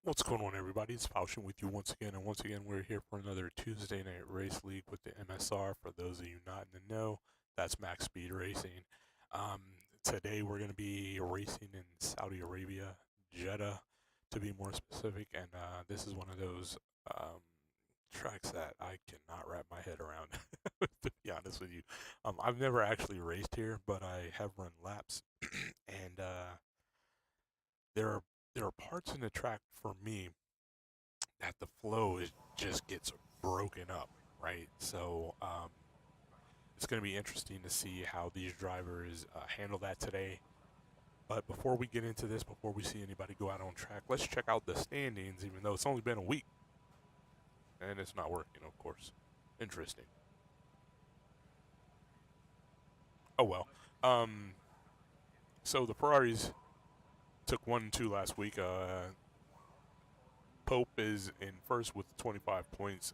What's going on, everybody? It's Faustin with you once again, and once again, we're here for another Tuesday Night Race League with the MSR. For those of you not in the know, that's Max Speed Racing. Today, we're going to be racing in Saudi Arabia, Jeddah, to be more specific, and this is one of those tracks that I cannot wrap my head around, to be honest with you. I've never actually raced here, but I have run laps, and there are there are parts in the track for me that the flow just gets broken up, right? So it's going to be interesting to see how these drivers handle that today. But before we get into this, before we see anybody go out on track, let's check out the standings, even though it's only been a week. And it's not working, of course. Interesting. Oh well. So the Ferraris took 1 and 2 last week. Pope is in first with 25 points.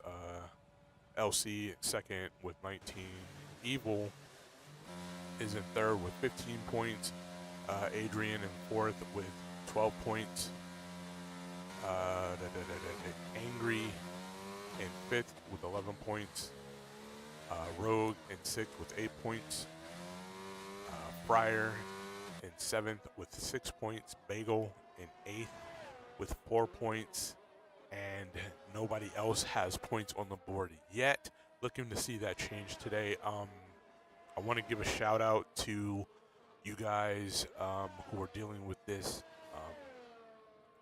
LC second with 19. Evil is in third with 15 points. Adrian in fourth with 12 points. Angry in fifth with 11 points. Rogue in sixth with 8 points. Fryer in seventh with 6 points. Bagel in eighth with 4 points. And nobody else has points on the board yet. Looking to see that change today. I want to give a shout out to you guys who are dealing with this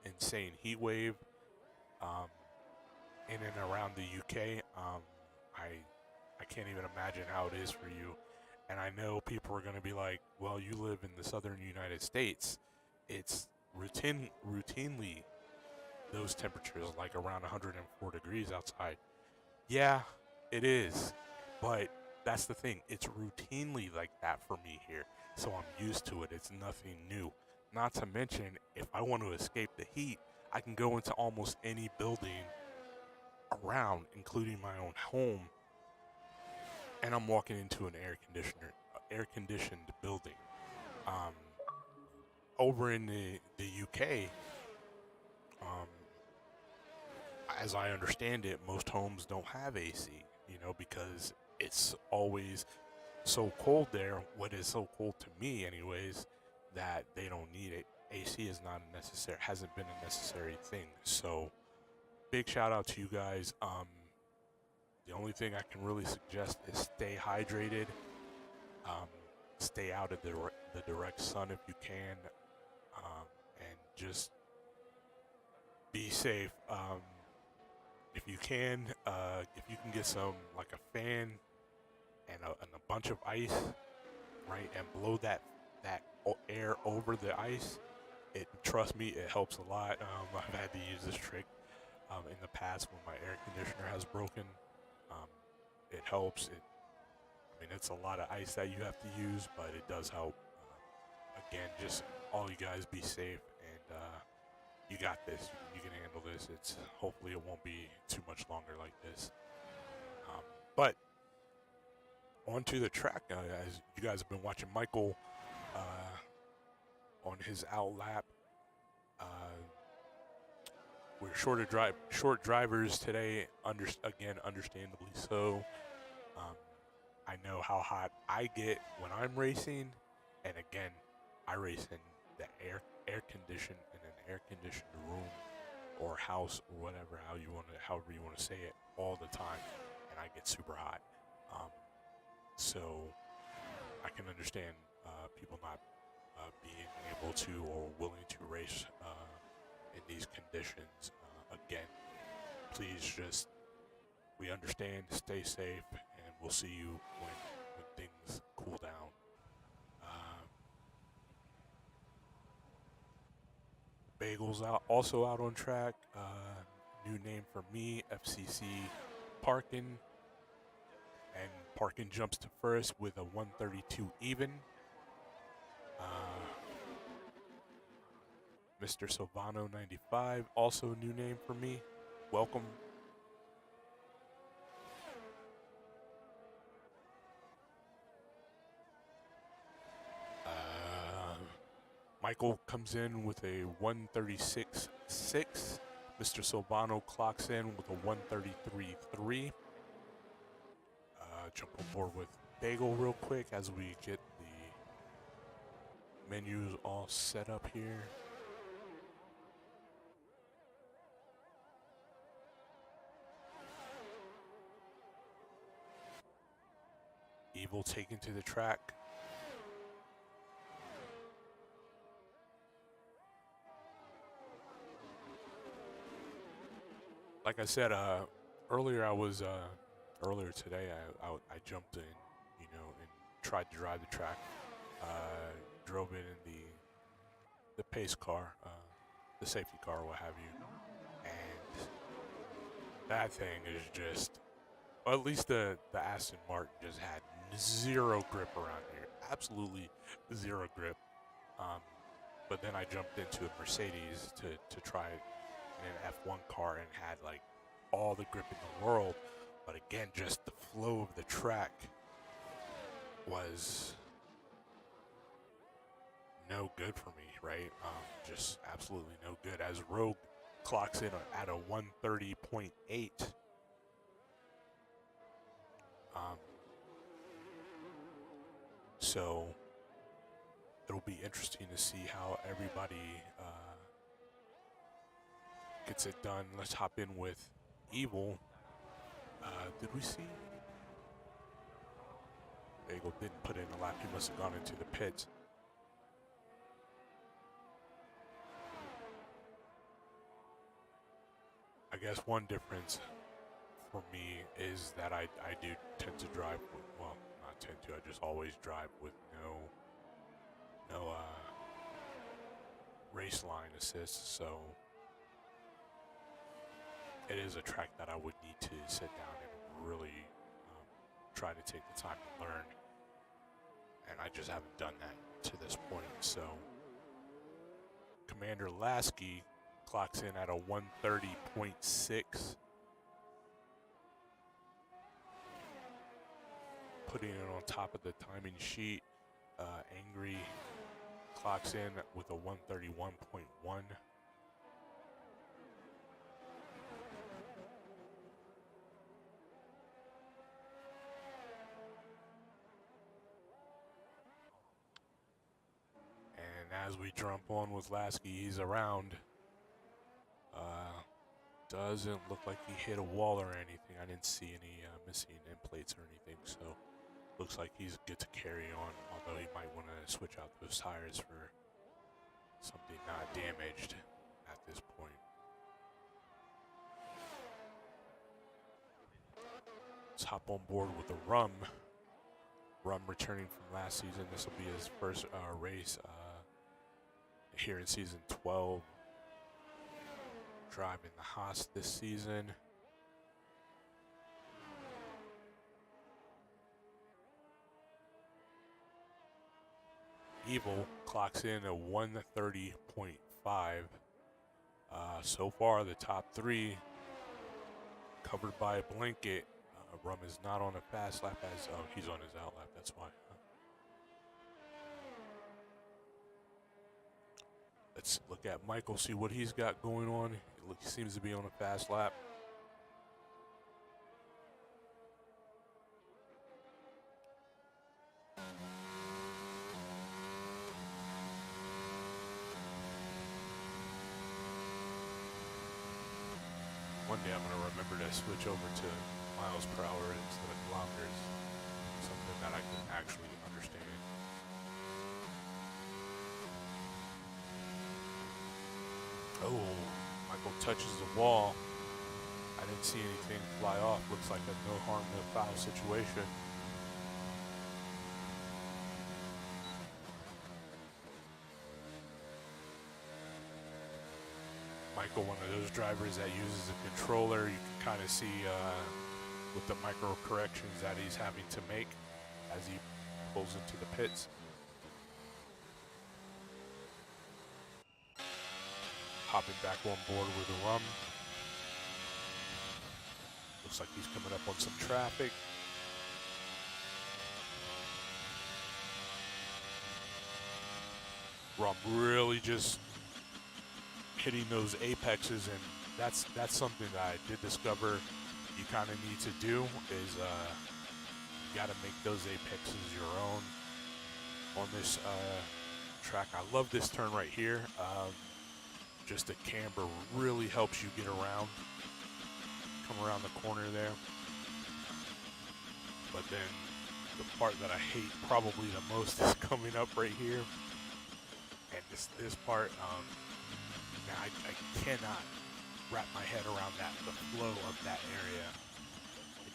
insane heat wave in and around the UK. I can't even imagine how it is for you. And I know people are going to be like, well, you live in the southern United States. It's routinely those temperatures, like around 104 degrees outside. Yeah, it is. But that's the thing. It's routinely like that for me here. So I'm used to it. It's nothing new. Not to mention, if I want to escape the heat, I can go into almost any building around, including my own home, and I'm walking into an air-conditioned building. Over in the UK, as I understand it, most homes don't have AC, because it's always so cold there. What is so cold to me, anyways, that they don't need it. AC is not a necessary, hasn't been a necessary thing. So, big shout out to you guys. The only thing I can really suggest is stay hydrated. Stay out of the direct sun if you can, and just be safe. If you can, if you can get some, like a fan and a bunch of ice, right, and blow that air over the ice, trust me, it helps a lot. I've had to use this trick in the past when my air conditioner has broken. It helps. I mean, it's a lot of ice that you have to use, but it does help. Again, just all you guys be safe, and you got this. You can handle this. Hopefully it won't be too much longer like this. But on to the track. As you guys have been watching Michael on his out lap. We're short drivers today. Understandably so. I know how hot I get when I'm racing, and again, I race in the air conditioned in an air conditioned room or house or whatever, however you want to say it, all the time, and I get super hot. So I can understand people not being able to or willing to race in these conditions. Again, please we understand, stay safe, and we'll see you when things cool down. Bagel's also out on track. New name for me, FCC Parkin. And Parkin jumps to first with a 132 even. Mr. Silvano 95, also a new name for me. Welcome. Michael comes in with a 136.6 Mr. Silvano clocks in with a 1:33.3. Jump on board with Bagel real quick as we get the menus all set up here. Evil taken to the track. Like I said, earlier today I jumped in, and tried to drive the track. Drove it in the pace car, the safety car, what have you, and that thing is just, or at least the Aston Martin just had zero grip around here, absolutely zero grip. But then I jumped into a Mercedes to try it in an F1 car and had like all the grip in the world. But again, just the flow of the track was no good for me, right? Just absolutely no good. As Rogue clocks in at a 1:30.8. So it'll be interesting to see how everybody gets it done. Let's hop in with Evil. Did we see? Bagel didn't put in a lap. He must have gone into the pits. I guess one difference for me is that I do tend to drive with, well, not tend to, I just always drive with no race line assist, so it is a track that I would need to sit down and really try to take the time to learn, and I just haven't done that to this point. So Commander Lasky clocks in at a 1:30.6, putting it on top of the timing sheet. Angry clocks in with a 1:31.1. And as we jump on with Lasky, he's around. Doesn't look like he hit a wall or anything. I didn't see any missing end plates or anything, so looks like he's good to carry on, although he might want to switch out those tires for something not damaged at this point. Let's hop on board with the Rum. Rum returning from last season. This will be his first race here in season 12. Driving the Haas this season. Evil clocks in at 1:30.5. So far, the top three covered by a blanket. Rum is not on a fast lap as, oh, he's on his out lap, that's why. Let's look at Michael, see what he's got going on. He seems to be on a fast lap. One day I'm going to remember to switch over to miles per hour instead of kilometers. Something that I can actually understand. Oh, Michael touches the wall. I didn't see anything fly off. Looks like a no harm, no foul situation. Michael, one of those drivers that uses a controller. You can kind of see with the micro corrections that he's having to make as he pulls into the pits. Hopping back on board with the Rum. Looks like he's coming up on some traffic. Rum really just hitting those apexes and that's something that I did discover you kind of need to do is you got to make those apexes your own on this track. I love this turn right here. Just the camber really helps you get around, come around the corner there. But then the part that I hate probably the most is coming up right here. And this part, man, I cannot wrap my head around that, the flow of that area.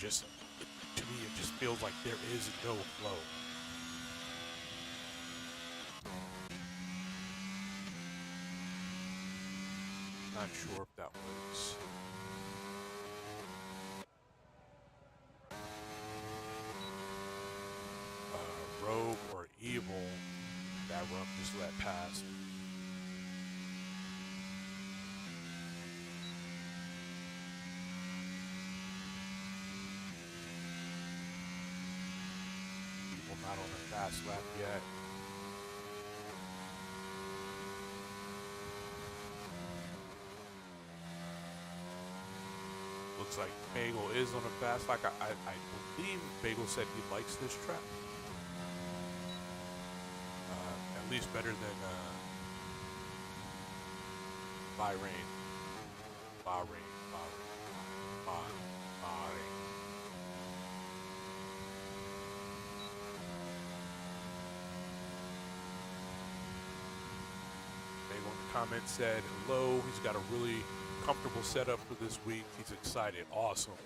To me, it just feels like there is no flow. Not sure if that was Rogue or Evil that Rump just let pass. Evil not on a fast lap yet. Looks like Bagel is on a fast lap. I believe Bagel said he likes this track. At least better than Bahrain. Bagel in the comments said hello. He's got a really comfortable setup for this week. He's excited. Awesome.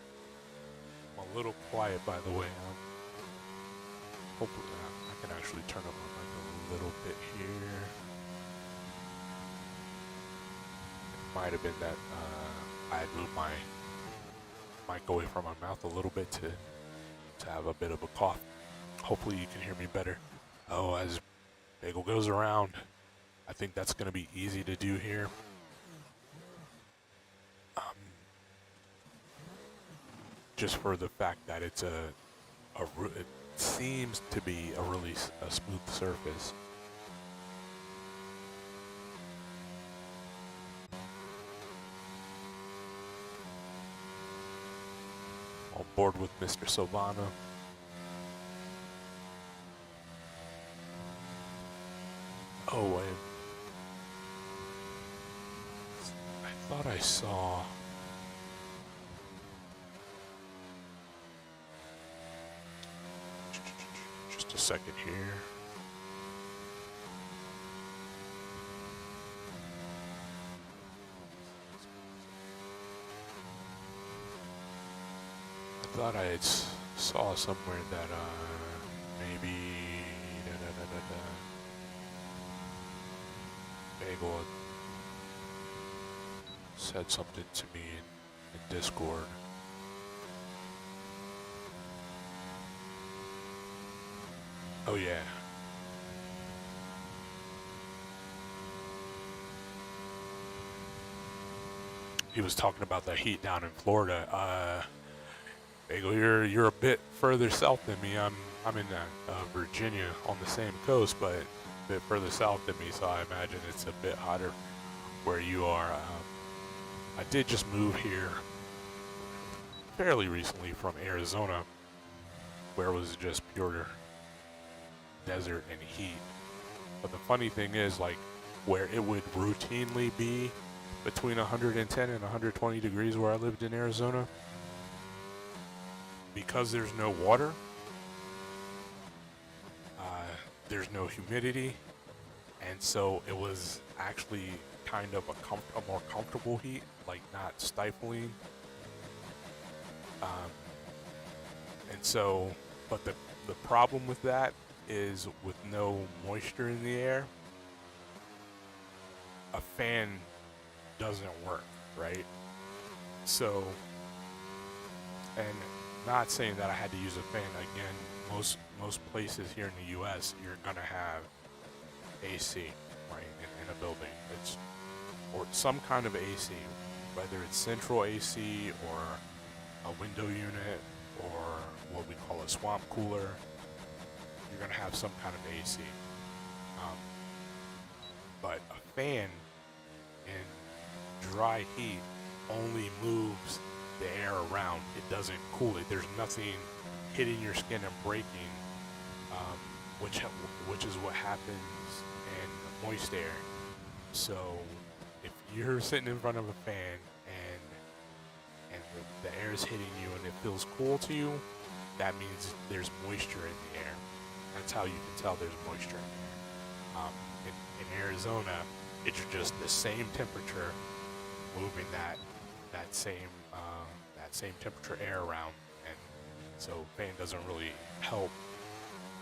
I'm a little quiet, by the way. Hopefully, I can actually turn up my mic a little bit here. It might have been that I had moved my mic away from my mouth a little bit to have a bit of a cough. Hopefully, you can hear me better. Oh, as Bagel goes around, I think that's going to be easy to do here. Just for the fact that it's it seems to be a really smooth surface. On board with Mr. Silvano. Oh, and I thought I saw. Just a second here. I thought I had saw somewhere that maybe Bagel said something to me in Discord. Oh yeah. He was talking about the heat down in Florida. Bagel, you're a bit further south than me. I'm in Virginia on the same coast, but a bit further south than me, so I imagine it's a bit hotter where you are. I did just move here fairly recently from Arizona, where it was just pure desert and heat. But the funny thing is, like, where it would routinely be between 110 and 120 degrees where I lived in Arizona, because there's no water, there's no humidity, and so it was actually kind of a more comfortable heat, like not stifling. And so, but the problem with that is with no moisture in the air, a fan doesn't work, right? So, and not saying that I had to use a fan. Again, most places here in the U.S. you're gonna have AC, right, in a building. It's or some kind of AC, whether it's central AC or a window unit or what we call a swamp cooler. You're gonna have some kind of AC. But a fan in dry heat only moves the air around. It doesn't cool it. There's nothing hitting your skin and breaking, um, which is what happens in moist air. So if you're sitting in front of a fan and the air is hitting you and it feels cool to you, that means there's moisture in the air. That's how you can tell there's moisture in the air. In Arizona, it's just the same temperature moving that same temperature air around, and so fan doesn't really help.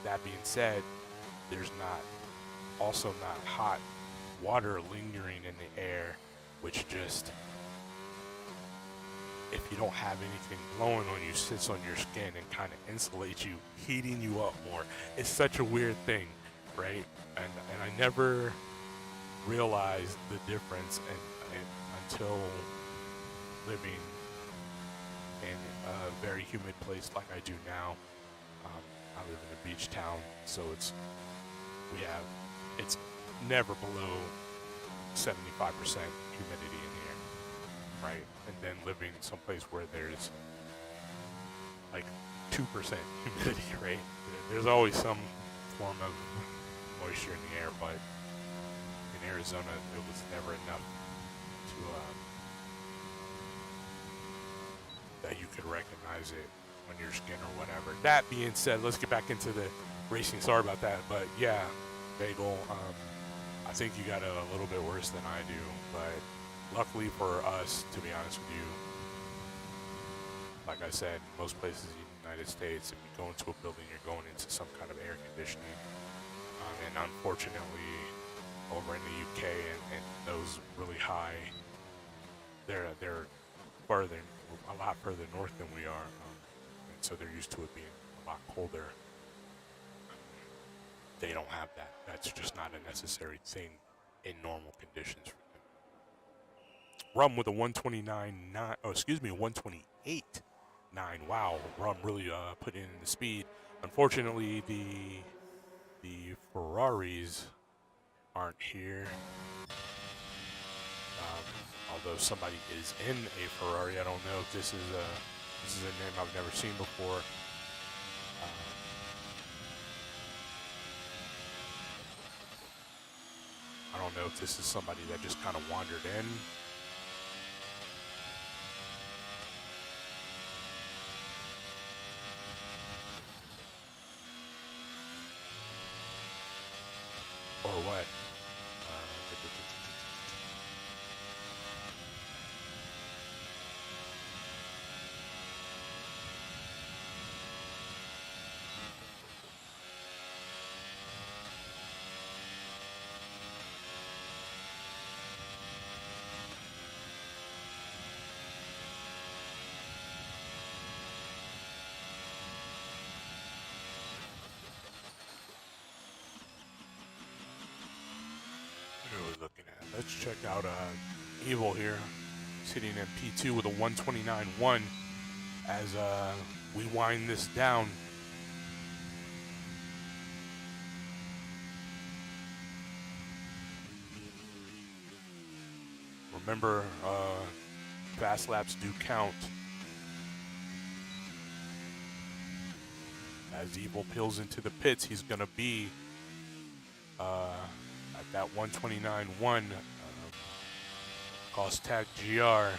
That being said, there's not hot water lingering in the air, which just, if you don't have anything blowing on you, sits on your skin and kind of insulates you, heating you up more. It's such a weird thing, right? And I never realized the difference until living in a very humid place like I do now. I live in a beach town, so it's never below 75% humidity in the air, right? And then living someplace where there's like 2% humidity, right? There's always some form of moisture in the air, but in Arizona, it was never enough to that you could recognize it on your skin or whatever. That being said, let's get back into the racing. Sorry about that, but yeah, Bagel, I think you got it a little bit worse than I do, but luckily for us, to be honest with you, like I said, most places in the United States, if you go into a building, you're going into some kind of air conditioning. And unfortunately, over in the UK and those really high, they're a lot further north than we are, and so they're used to it being a lot colder. They don't have that. That's just not a necessary thing in normal conditions for them. Rum with a 129.9. Oh, excuse me, 128.9. Wow, Rum really put in the speed. Unfortunately, the Ferraris aren't here. Although somebody is in a Ferrari, I don't know if this is a name I've never seen before. I don't know if this is somebody that just kind of wandered in. Or what? Looking at. Let's check out Evil here, sitting in P2 with a 129.1 as we wind this down. Remember, fast laps do count. As Evil peels into the pits, he's going to be at that 129.1 cost tag GR,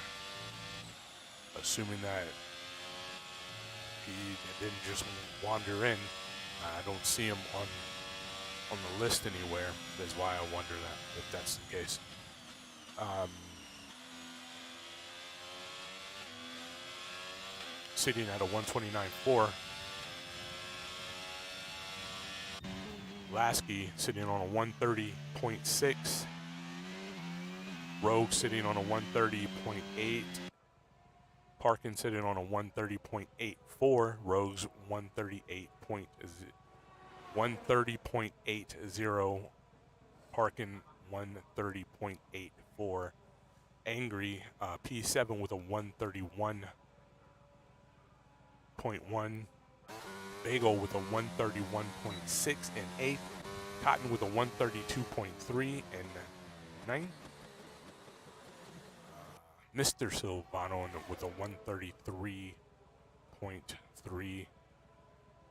assuming that he didn't just wander in. I don't see him on the list anywhere. That's why I wonder that, if that's the case. Sitting at a 129.4. Lasky sitting on a 130.6. Rogue sitting on a 130.8. Parkin sitting on a 130.84. Rogue's 130.80. Parkin 130.84. Angry P7 with a 131.1. Bagel with a 131.6 and 8th. Cotton with a 132.3 and 9th. Mr. Silvano with a 133.3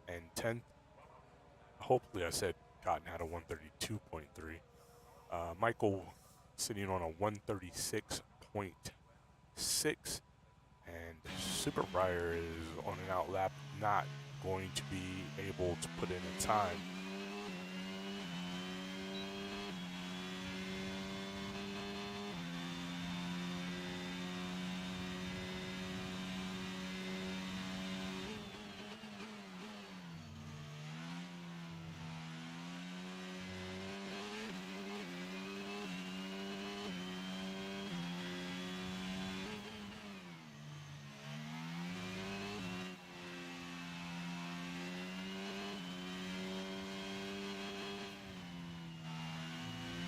and 10th. Hopefully I said Cotton had a 132.3. Michael sitting on a 136.6. And Super Fryer is on an out lap, not going to be able to put in a time.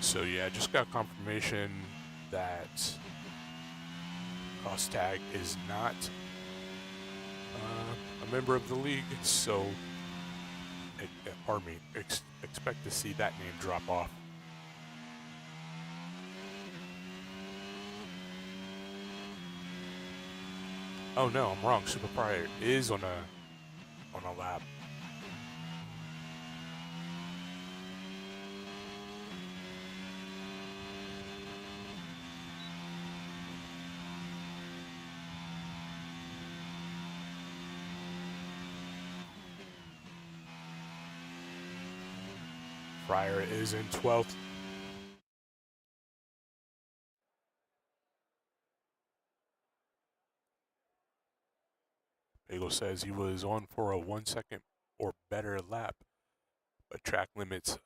So yeah, just got confirmation that Costag is not a member of the league, so pardon me, expect to see that name drop off. Oh no, I'm wrong. Super Fryer is on a lap. Fryer is in 12th. Bagel says he was on for a 1 second or better lap, but track limits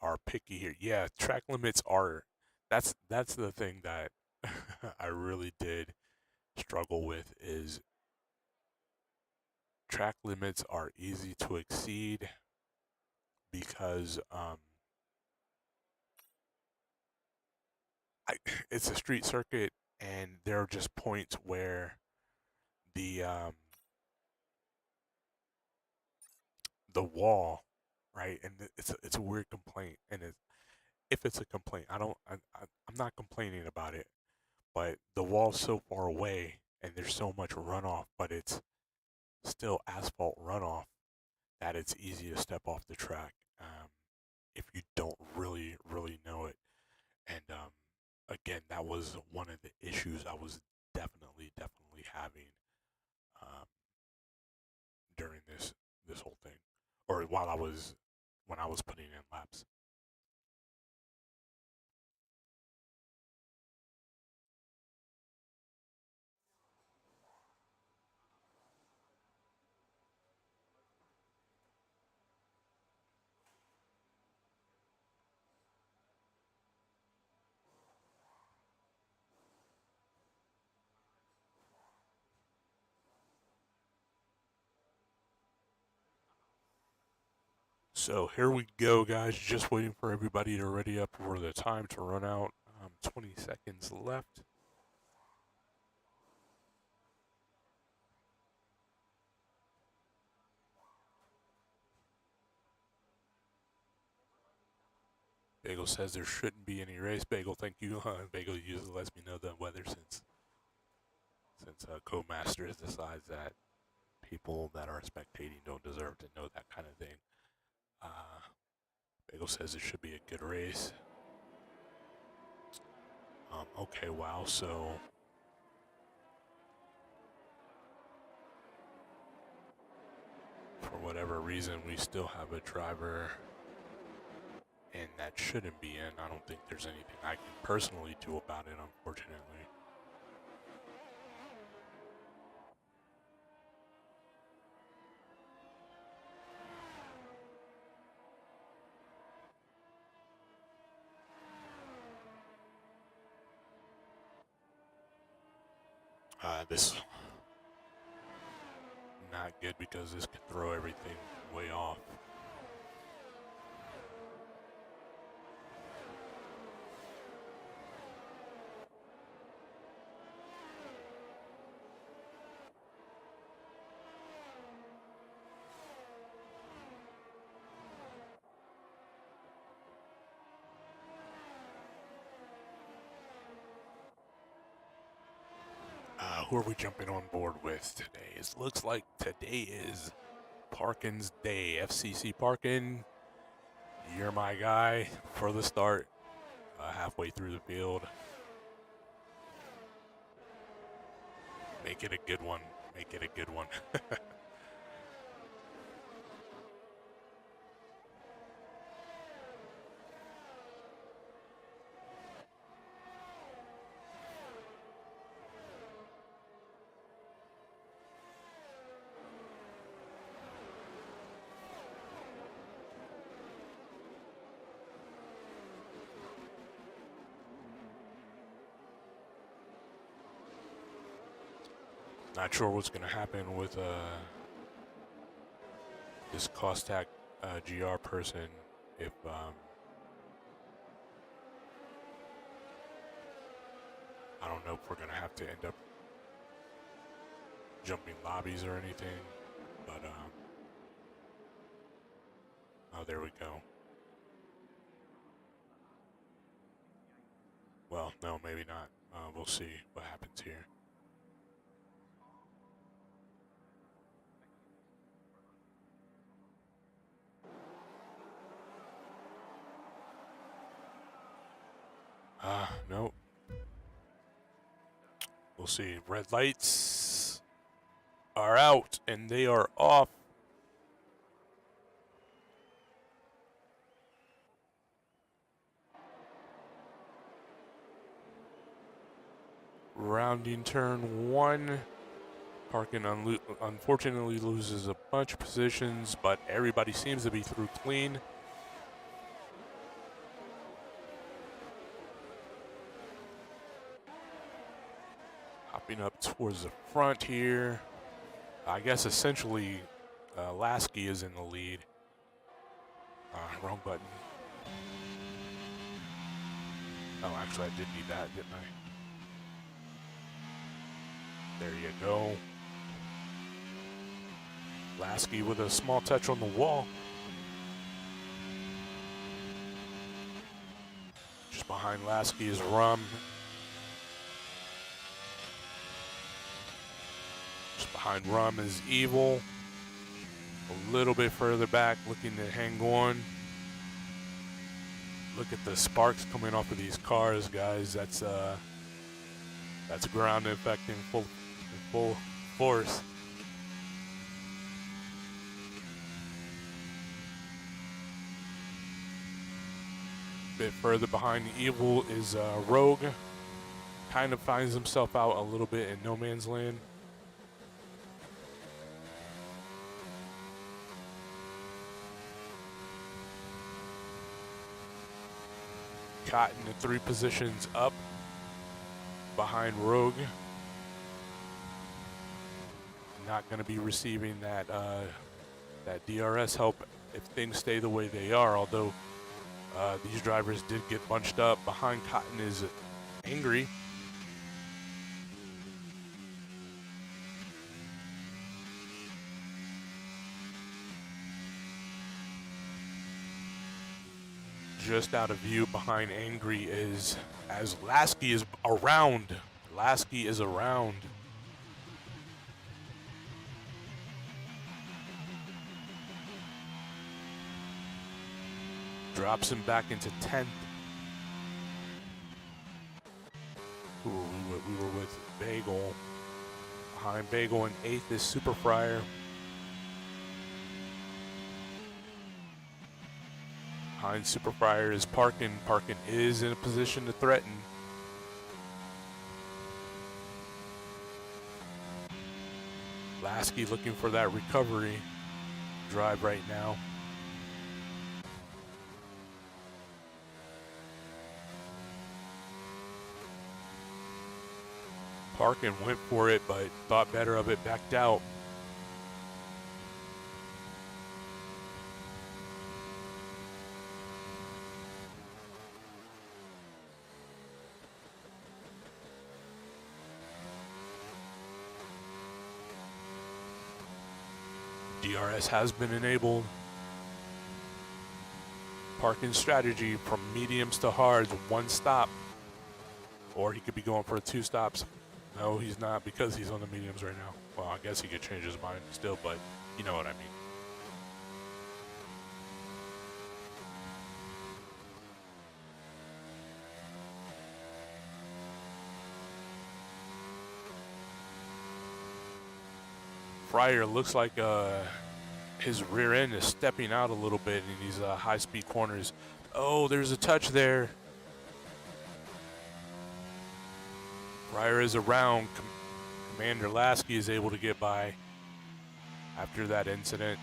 are picky here. Yeah, track limits are. That's the thing that I really did struggle with is track limits are easy to exceed because it's a street circuit and there are just points where the wall, right? And it's a weird complaint, and if it's a complaint, I'm not complaining about it, but the wall's so far away and there's so much runoff, but it's still asphalt runoff that it's easy to step off the track if you don't really know it. And again, that was one of the issues I was definitely having um, during this whole thing, or when I was putting in laps. So here we go, guys. Just waiting for everybody to ready up for the time to run out. 20 seconds left. Bagel says there shouldn't be any race. Bagel, thank you. Bagel usually lets me know the weather since Co-Masters decides that people that are spectating don't deserve to know that kind of thing. Bagel says it should be a good race. Okay, wow. So for whatever reason, we still have a driver, and that shouldn't be in. I don't think there's anything I can personally do about it, unfortunately. This not good because this could throw everything way off. who are we jumping on board with today? It looks like today is Parkin's day. FCC Parkin, you're my guy for the start. Halfway through the field. Make it a good one. Make it a good one. Not sure what's going to happen with this Cossack GR person if I don't know if we're going to have to end up jumping lobbies or anything, but oh, there we go. Well, no, maybe not. We'll see what happens here. Nope. We'll see. Red lights are out, and they are off. Rounding turn 1. Parkin unfortunately loses a bunch of positions, but everybody seems to be through clean. Hopping up towards the front here. I guess essentially Lasky is in the lead. Wrong button. Oh, actually I did need that, didn't I? There you go. Lasky with a small touch on the wall. Just behind Lasky is Rum. Just behind Rum is Evil. A little bit further back, looking to hang on. Look at the sparks coming off of these cars, guys. That's ground effect in full force. Bit further behind Evil is Rogue. Kind of finds himself out a little bit in no man's land. Cotton at 3 positions up behind Rogue. Not going to be receiving that that DRS help if things stay the way they are, although these drivers did get bunched up. Behind Cotton is Angry. Just out of view behind Angry is as Lasky is around. Lasky is around. Drops him back into 10th. Ooh, we were with Bagel. Behind Bagel in 8th is Super Fryer. Behind Super Fryer is Parkin. Parkin is in a position to threaten. Lasky looking for that recovery drive right now. Parkin went for it, but thought better of it, backed out. DRS has been enabled. Parkin's strategy from mediums to hards, 1 stop. Or he could be going for 2 stops. No, he's not, because he's on the mediums right now. Well, I guess he could change his mind still, but you know what I mean. Fryer looks like his rear end is stepping out a little bit in these high-speed corners. Oh, there's a touch there. Fryer is around. Commander Lasky is able to get by after that incident.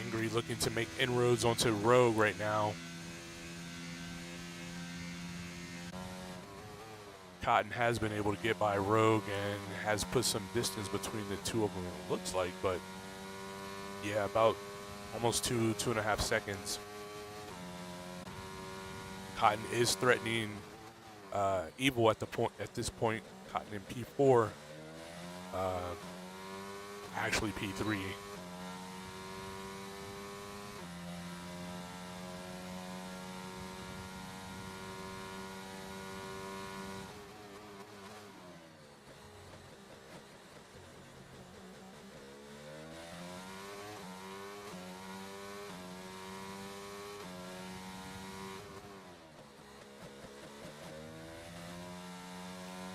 Angry looking to make inroads onto Rogue right now. Cotton has been able to get by Rogue and has put some distance between the two of them, it looks like, but yeah, about almost 2.5 seconds. Cotton is threatening Evil at this point. Cotton in P4, actually P3.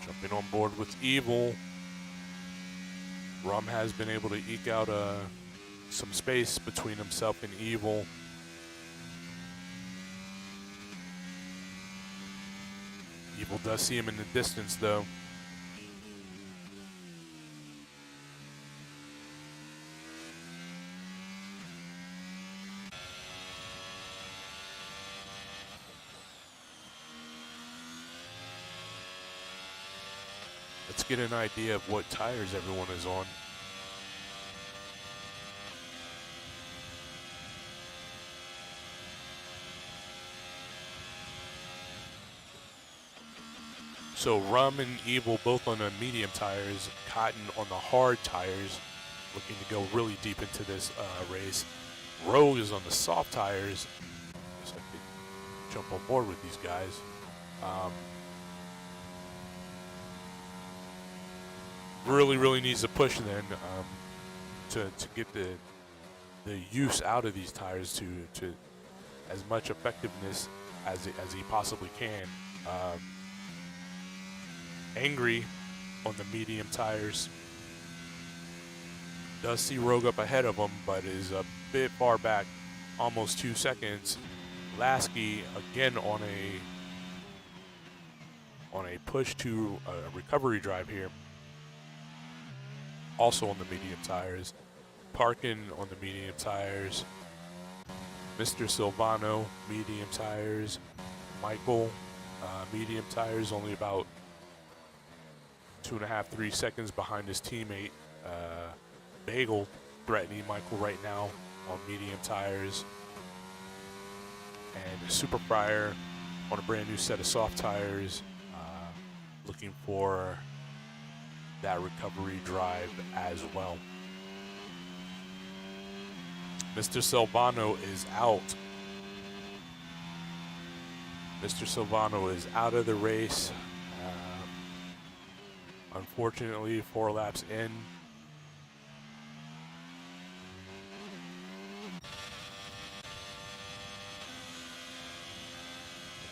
Jumping on board with Evil. Rum has been able to eke out some space between himself and Evil. Evil does see him in the distance, though. Let's get an idea of what tires everyone is on. So Rum and Evil both on the medium tires, Cotton on the hard tires, looking to go really deep into this race. Rogue is on the soft tires. Guess I could jump on board with these guys. Really needs to push then to get the use out of these tires to as much effectiveness as he possibly can. Angry on the medium tires. Does see Rogue up ahead of him, but is a bit far back, almost 2 seconds. Lasky again on a push to a recovery drive here. Also on the medium tires. Parkin on the medium tires. Mr. Silvano, medium tires. Michael, medium tires, only about 2.5, 3 seconds behind his teammate. Bagel threatening Michael right now on medium tires. And Super Fryer on a brand new set of soft tires, looking for that recovery drive as well. Mr. Silvano is out. Mr. Silvano is out of the race. Unfortunately, 4 laps in.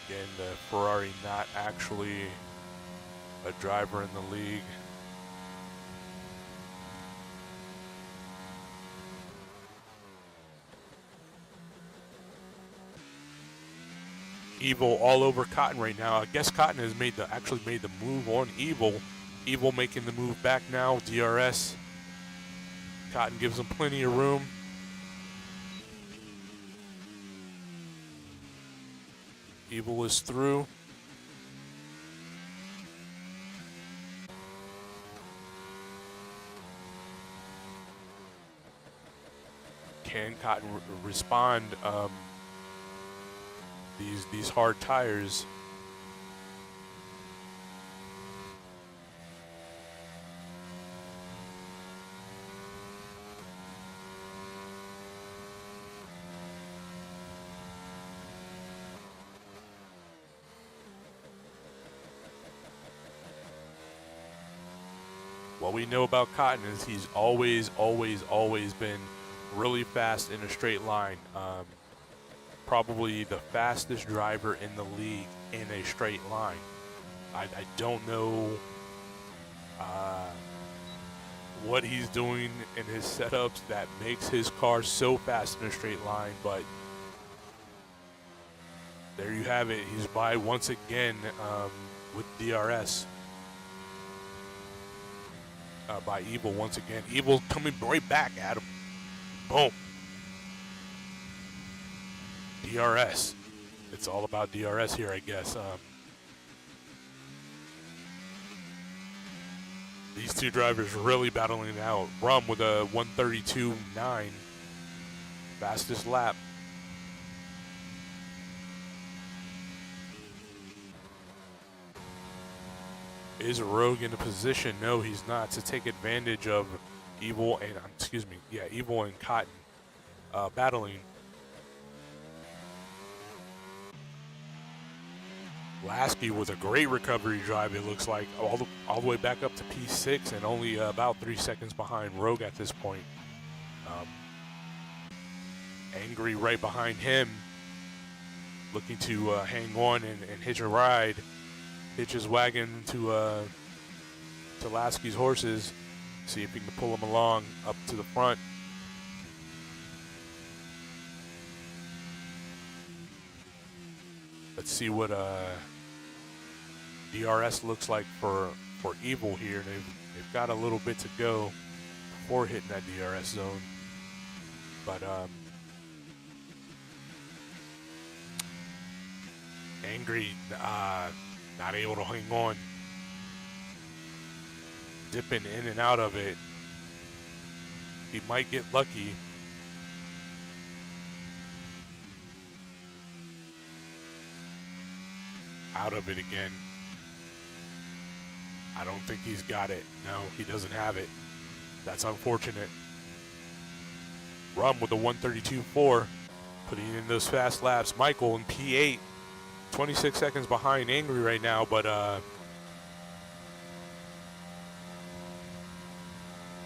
Again, the Ferrari not actually a driver in the league. Evil all over Cotton right now. I guess Cotton has actually made the move on Evil. Evil making the move back now. DRS. Cotton gives him plenty of room. Evil is through. Can Cotton respond? These hard tires. what we know about Cotton is he's always been really fast in a straight line. Probably the fastest driver in the league in a straight line. I don't know what he's doing in his setups that makes his car so fast in a straight line, but there you have it. He's by once again with DRS. By Evil once again. Evil coming right back at him. Boom. DRS. It's all about DRS here, I guess. These two drivers really battling it out. Rum with a 132.9. Fastest lap. Is Rogue in a position? No, he's not, to take advantage of Evil and, Evil and Cotton battling. Lasky with a great recovery drive, it looks like, all the way back up to P6 and only about 3 seconds behind Rogue at this point. Angry right behind him, looking to hang on and hitch a ride. Hitch his wagon to Lasky's horses. See if he can pull him along up to the front. Let's see what DRS looks like for Evil here. They've got a little bit to go before hitting that DRS zone, but Angry not able to hang on, dipping in and out of it. He might get lucky. Out of it again. I don't think he's got it. No, he doesn't have it. That's unfortunate. Rum with a 132.4, putting in those fast laps. Michael in P8, 26 seconds behind Angry right now, but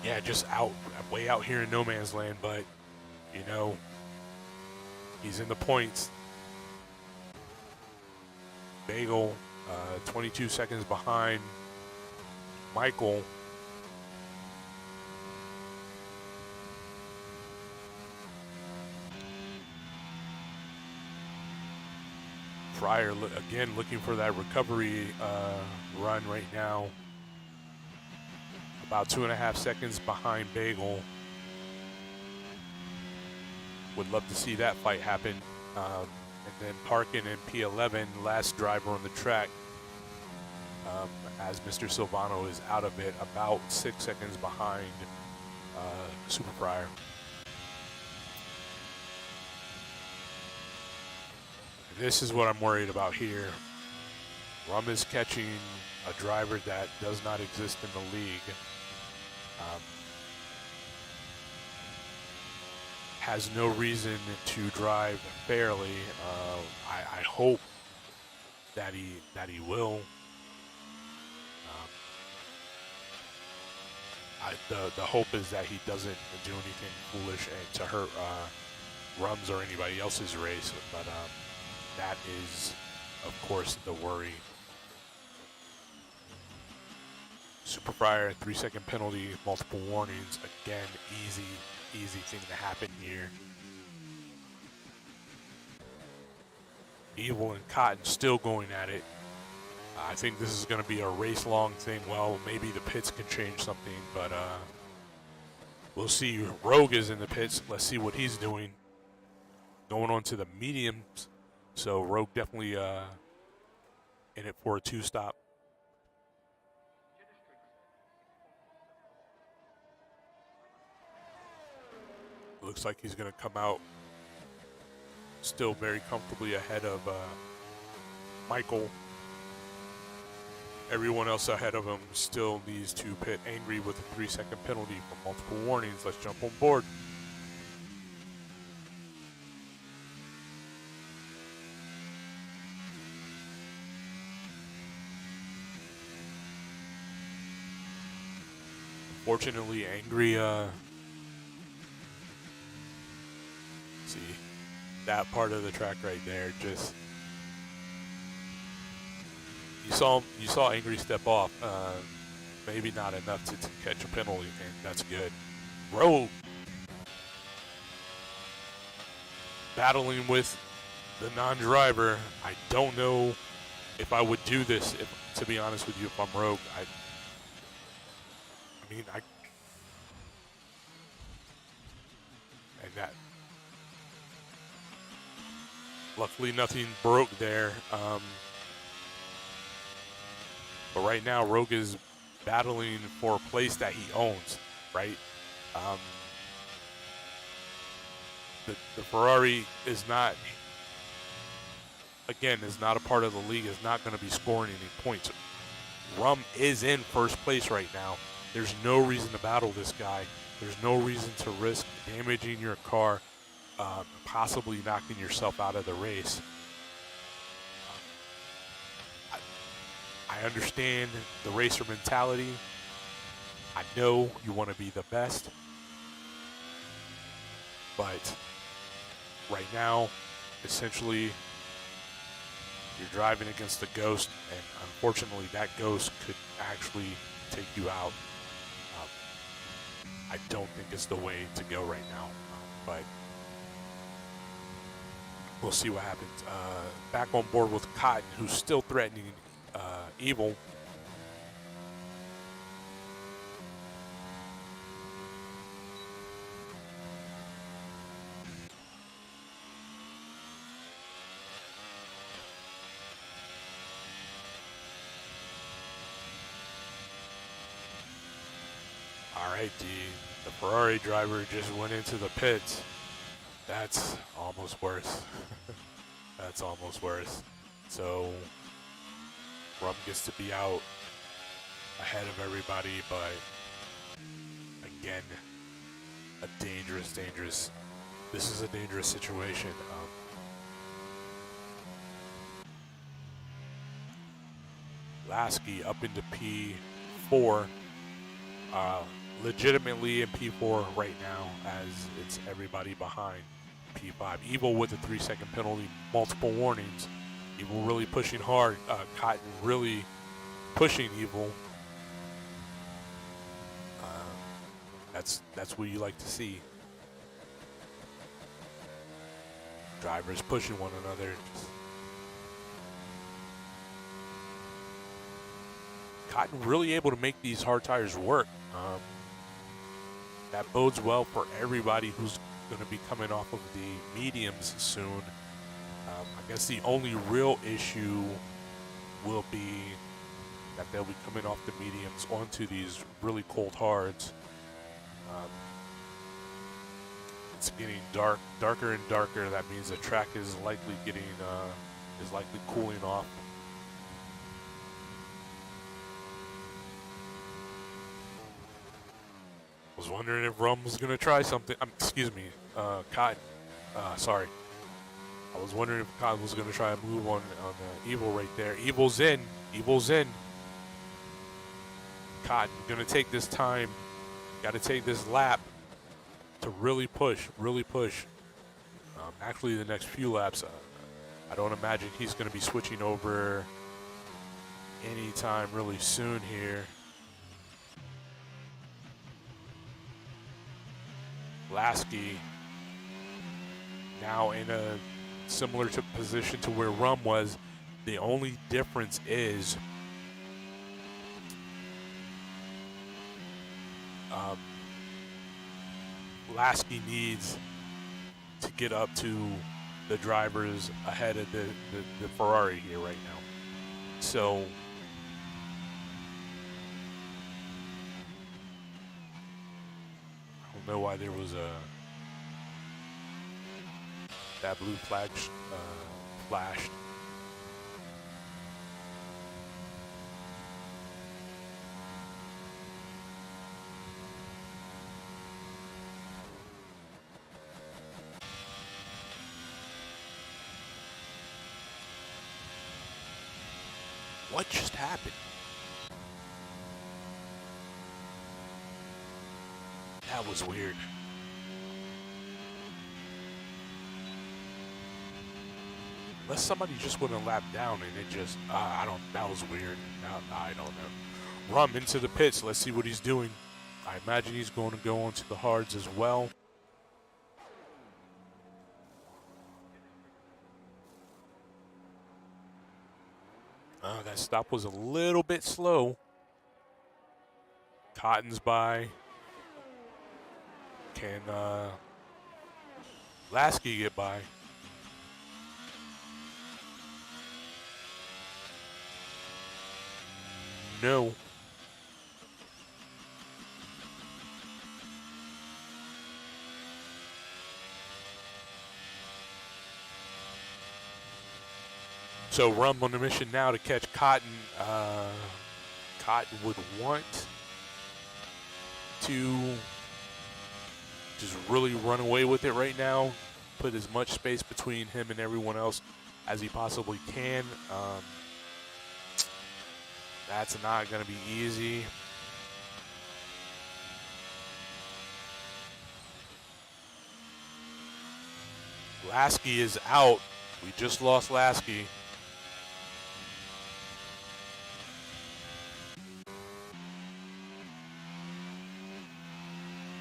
yeah, just way out here in no man's land, but you know, he's in the points. Bagel, 22 seconds behind Michael. Fryer again looking for that recovery run right now. About 2.5 seconds behind Bagel. Would love to see that fight happen. And then Parkin in P11, last driver on the track, as Mr. Silvano is out of it, about 6 seconds behind Super Fryer. This is what I'm worried about here. Rum is catching a driver that does not exist in the league. Has no reason to drive fairly. I hope that he will. The hope is that he doesn't do anything foolish and to hurt Rum's or anybody else's race, but that is, of course, the worry. Super Fryer, 3-second penalty, multiple warnings. Again, easy thing to happen here. Evil and Cotton still going at it. I think this is going to be a race-long thing. Well, maybe the pits can change something, but we'll see. Rogue is in the pits. Let's see what he's doing. Going on to the mediums. So Rogue definitely in it for a 2-stop. Looks like he's going to come out still very comfortably ahead of Michael. Everyone else ahead of him still needs to pit. Angry with a 3-second penalty for multiple warnings. Let's jump on board. Unfortunately, Angry, see, that part of the track right there, just, you saw Angry step off, maybe not enough to catch a penalty, and that's good. Rogue battling with the non-driver. I don't know if I would do this, to be honest with you, if I'm Rogue. I mean, and that, luckily nothing broke there. But right now, Rogue is battling for a place that he owns, right? The Ferrari is not, again, is not a part of the league, is not going to be scoring any points. Rum is in first place right now. There's no reason to battle this guy. There's no reason to risk damaging your car, possibly knocking yourself out of the race. I understand the racer mentality. I know you want to be the best. But right now, essentially, you're driving against a ghost, and unfortunately, that ghost could actually take you out. I don't think it's the way to go right now, but we'll see what happens. Back on board with Cotton, who's still threatening Evil. All right, the Ferrari driver just went into the pits. That's almost worse. That's almost worse. So Rum gets to be out ahead of everybody, but again, this is a dangerous situation. Lasky up into P4, legitimately in P4 right now, as it's everybody behind P5. Evil with a 3-second penalty, multiple warnings. Evil really pushing hard. Cotton really pushing Evil. That's what you like to see. Drivers pushing one another. Cotton really able to make these hard tires work. That bodes well for everybody who's going to be coming off of the mediums soon. I guess the only real issue will be that they'll be coming off the mediums onto these really cold hards. It's getting darker and darker. That means the track is likely cooling off. I was wondering if Rum was gonna try something. Excuse me, Cotton. Sorry. I was wondering if Cotton was gonna try a move on Evil right there. Evil's in. Evil's in. Cotton gonna take this time. Got to take this lap to really push. Really push. Actually, the next few laps, I don't imagine he's gonna be switching over anytime really soon here. Lasky now in a similar position to where Rum was. The only difference is Lasky needs to get up to the drivers ahead of the Ferrari here right now. So I don't know why there was that blue flag flashed. What just happened? That was weird. Unless somebody just went a lap down and it just, that was weird. I don't know. Rum into the pits. Let's see what he's doing. I imagine he's going to go onto the hards as well. That stop was a little bit slow. Cotton's by. Can Lasky get by? No. So Rum on a mission now to catch Cotton. Cotton would want to just really run away with it right now. Put as much space between him and everyone else as he possibly can. That's not going to be easy. Lasky is out. We just lost Lasky.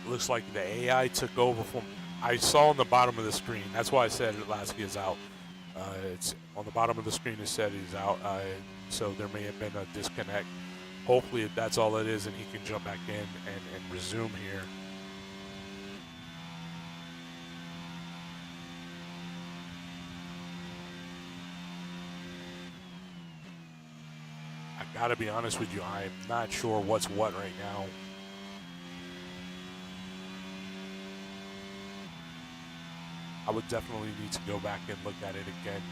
Looks like the AI took over from. I saw on the bottom of the screen. That's why I said Lasky is out. It's on the bottom of the screen. It said he's out. So there may have been a disconnect. Hopefully that's all it is, and he can jump back in and resume here. I gotta be honest with you. I'm not sure what's what right now. I would definitely need to go back and look at it again.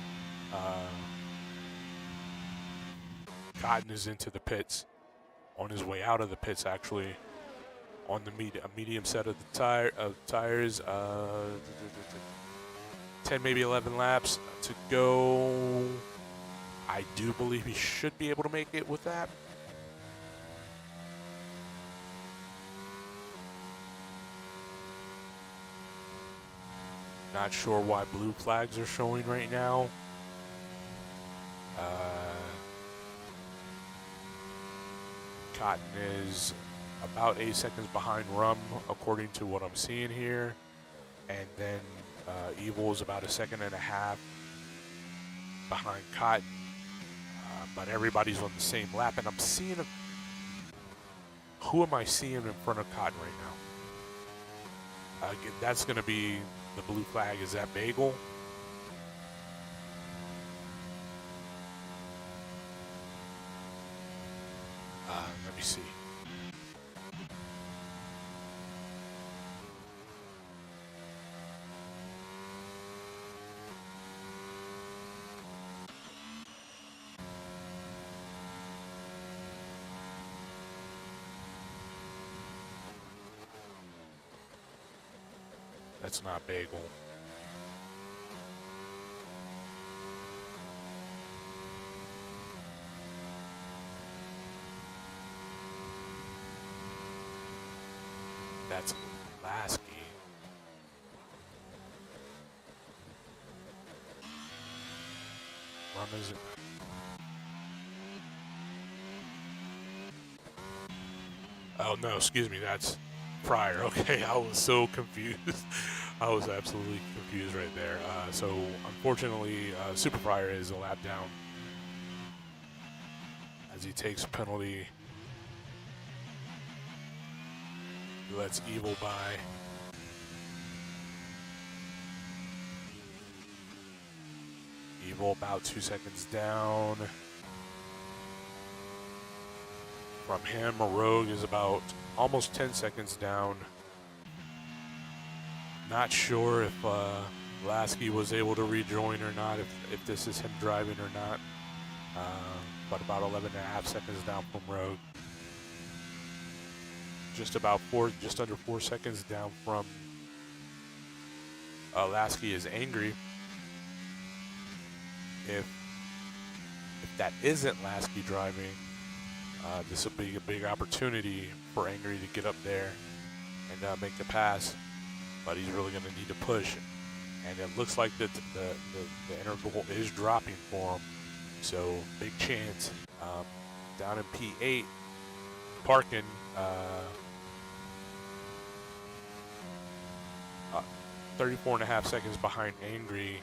Cotton is into the pits, on his way out of the pits actually, on the medium set of the tires. 10, maybe 11 laps to go. I do believe he should be able to make it with that. Not sure why blue flags are showing right now. Cotton is about 8 seconds behind Rum, according to what I'm seeing here. And then Evil is about 1.5 seconds behind Cotton. But everybody's on the same lap. And I'm seeing who am I seeing in front of Cotton right now? That's going to be the blue flag. Is that Bagel? Let me see. That's not Bagel. That's Lasky. Rum is it? Oh no, excuse me, that's Pryor. Okay, I was so confused. I was absolutely confused right there. So unfortunately, Super Pryor is a lap down as he takes a penalty. He lets Evil by. Evil about 2 seconds down. From him, Rogue is about almost 10 seconds down. Not sure if Lasky was able to rejoin or not, if this is him driving or not. But about 11.5 seconds down from Rogue. Just under 4 seconds down from Lasky is Angry. If that isn't Lasky driving, this will be a big opportunity for Angry to get up there and make the pass, but he's really going to need to push. And it looks like the interval is dropping for him, so big chance. Down in P8, Parkin, 34.5 seconds behind Angry,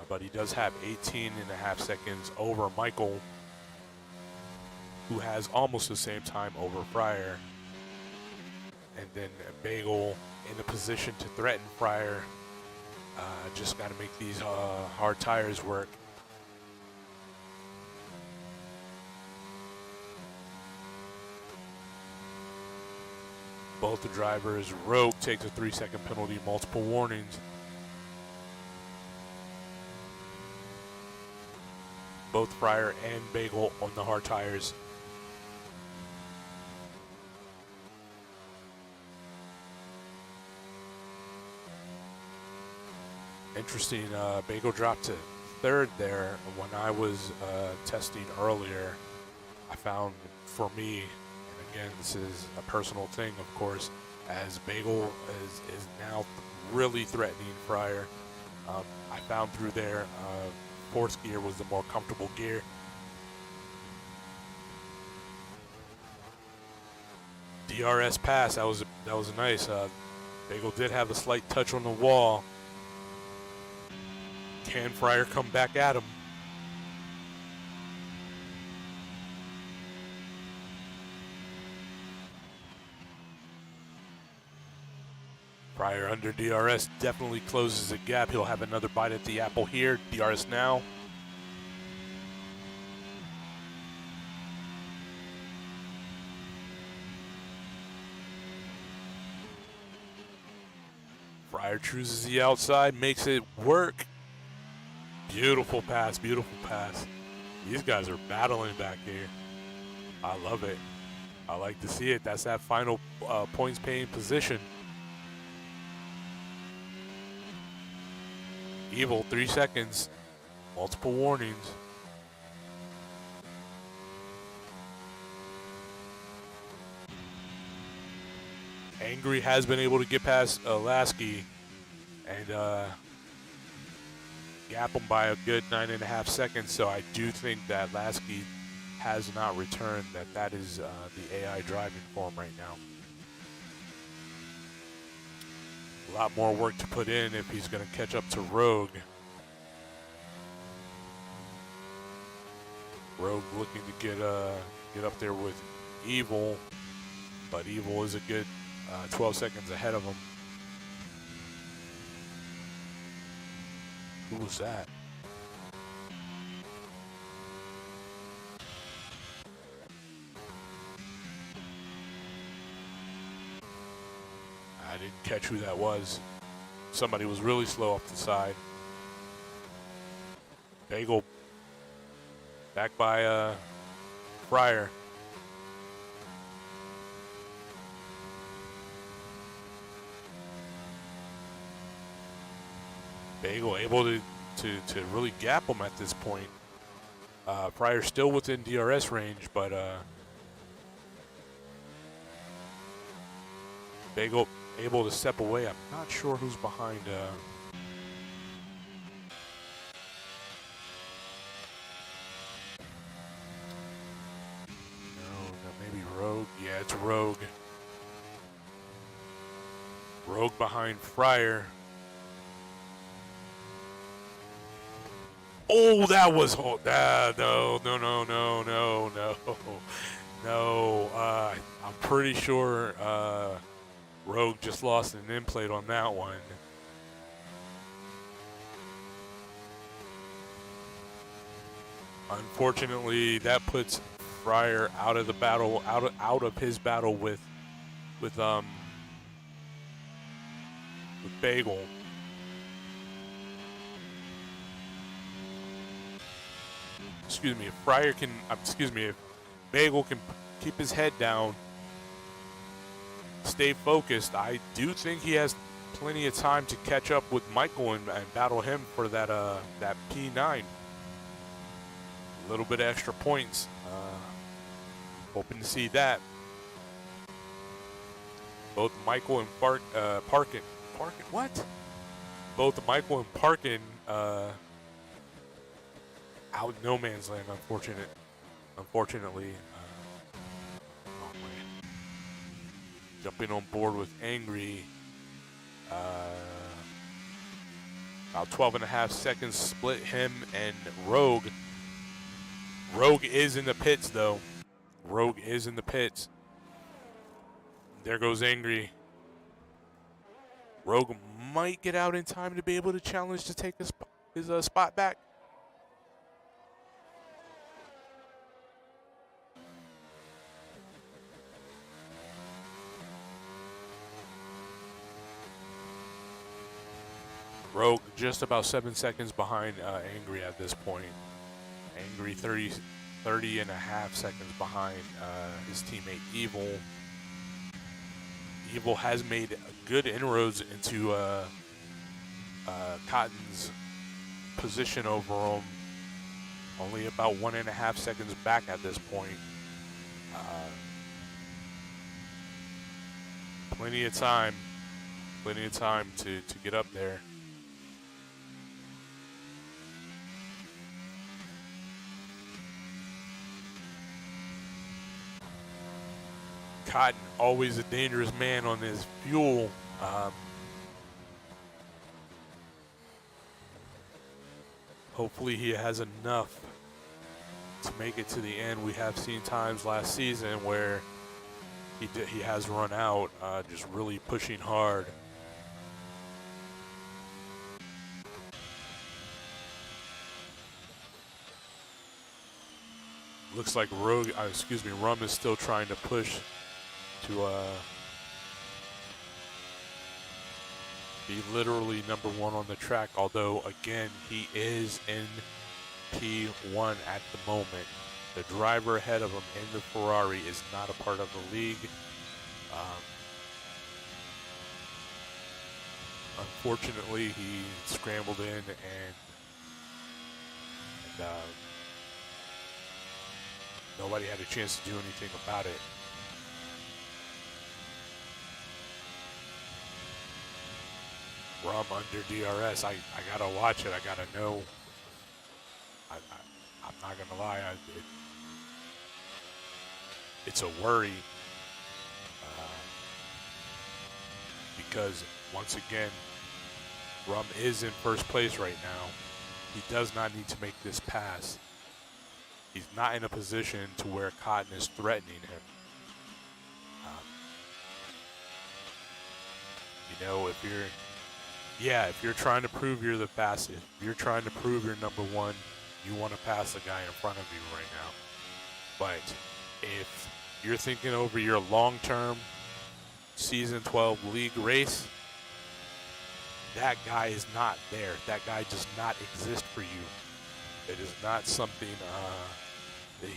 but he does have 18.5 seconds over Michael, who has almost the same time over Fryer. And then Bagel in a position to threaten Fryer. Just got to make these hard tires work. Both the drivers. Rogue takes a 3-second penalty, multiple warnings. Both Fryer and Bagel on the hard tires. Interesting, Bagel dropped to third there. When I was testing earlier, I found, for me, and again, this is a personal thing, of course, as Bagel is now really threatening Fryer. I found through there, fourth gear was the more comfortable gear. DRS pass, that was nice. Bagel did have a slight touch on the wall. Can Fryer come back at him? Fryer under DRS definitely closes the gap. He'll have another bite at the apple here. DRS now. Fryer chooses the outside, makes it work. Beautiful pass, beautiful pass. These guys are battling back here. I love it. I like to see it. That's that final points paying position. Evil, 3 seconds. Multiple warnings. Angry has been able to get past Lasky and gap him by a good 9.5 seconds, so I do think that Lasky has not returned, that is the AI driving for him right now. A lot more work to put in if he's going to catch up to Rogue. Rogue looking to get up there with Evil, but Evil is a good 12 seconds ahead of him. Who was that? I didn't catch who that was. Somebody was really slow up the side. Bagel back by Fryer. Bagel able to really gap him at this point. Fryer still within DRS range, but Bagel able to step away. I'm not sure who's behind. No, maybe Rogue. Yeah, it's Rogue. Rogue behind Fryer. Oh, that was no. I'm pretty sure Rogue just lost an end plate on that one. Unfortunately, that puts Fryer out of the battle, out of his battle with Bagel. Excuse me, if Bagel can keep his head down, stay focused, I do think he has plenty of time to catch up with Michael and battle him for that P9. A little bit of extra points. Hoping to see that. Both Michael and Parkin, what? Both Michael and Parkin out in no man's land. Unfortunately, oh my. Jumping on board with Angry. About 12.5 seconds split him and Rogue. Rogue is in the pits, though. Rogue is in the pits. There goes Angry. Rogue might get out in time to be able to challenge to take his spot back. Rogue just about 7 seconds behind Angry at this point. Angry 30.5 seconds behind his teammate Evil. Evil has made good inroads into Cotton's position over him. Only about 1.5 seconds back at this point. Plenty of time to get up there. Cotton, always a dangerous man on his fuel. Hopefully he has enough to make it to the end. We have seen times last season where he has run out, just really pushing hard. Looks like Rum is still trying to push to be literally number one on the track, although again he is in P1 at the moment. The driver ahead of him in the Ferrari is not a part of the league. Unfortunately, he scrambled in and nobody had a chance to do anything about it. Rum under DRS. I gotta watch it. I gotta know. I'm not gonna lie. It's a worry because once again, Rum is in first place right now. He does not need to make this pass. He's not in a position to where Cotton is threatening him. You know, if you're trying to prove you're the fastest, if you're trying to prove you're number one, you want to pass the guy in front of you right now. But if you're thinking over your long-term season 12 league race, that guy is not there. That guy does not exist for you. It is not something,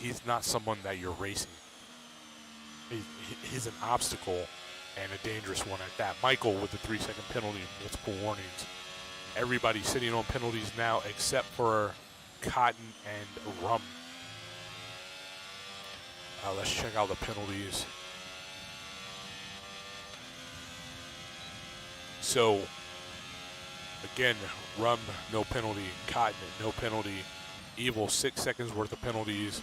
he's not someone that you're racing. He's an obstacle and a dangerous one at that. Michael with the 3-second penalty, multiple warnings. Everybody's sitting on penalties now except for Cotton and Rum. Let's check out the penalties. So, again, Rum, no penalty. Cotton, no penalty. Evil, 6 seconds worth of penalties.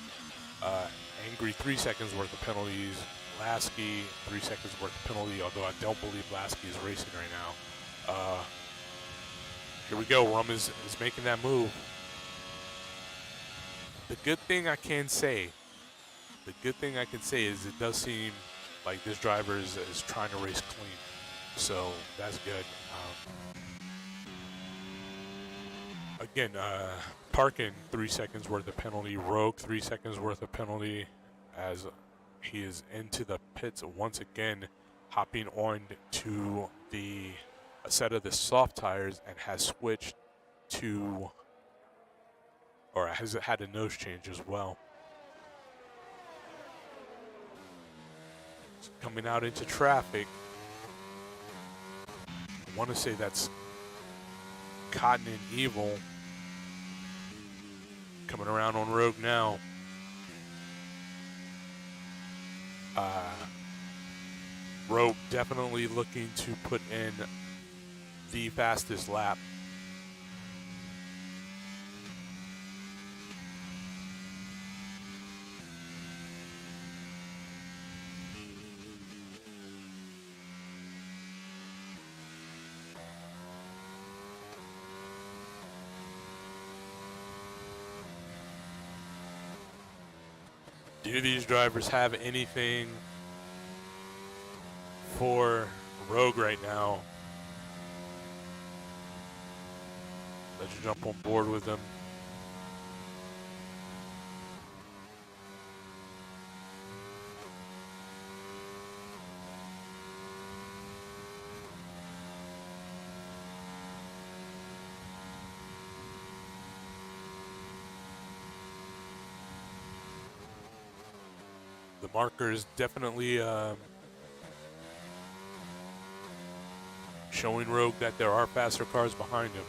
Angry, 3 seconds worth of penalties. Lasky, 3 seconds worth of penalty, although I don't believe Lasky is racing right now. Here we go. Rum is making that move. The good thing I can say is it does seem like this driver is trying to race clean. So that's good. Again, Parkin, 3 seconds worth of penalty. Rogue, 3 seconds worth of penalty as he is into the pits once again, hopping on to a set of the soft tires and has switched to, or has had a nose change as well. Coming out into traffic. I want to say that's Cotton and Evil coming around on Rogue now. Rogue definitely looking to put in the fastest lap. Do these drivers have anything for Rogue right now? Let's jump on board with them. The marker is definitely showing Rogue that there are faster cars behind him.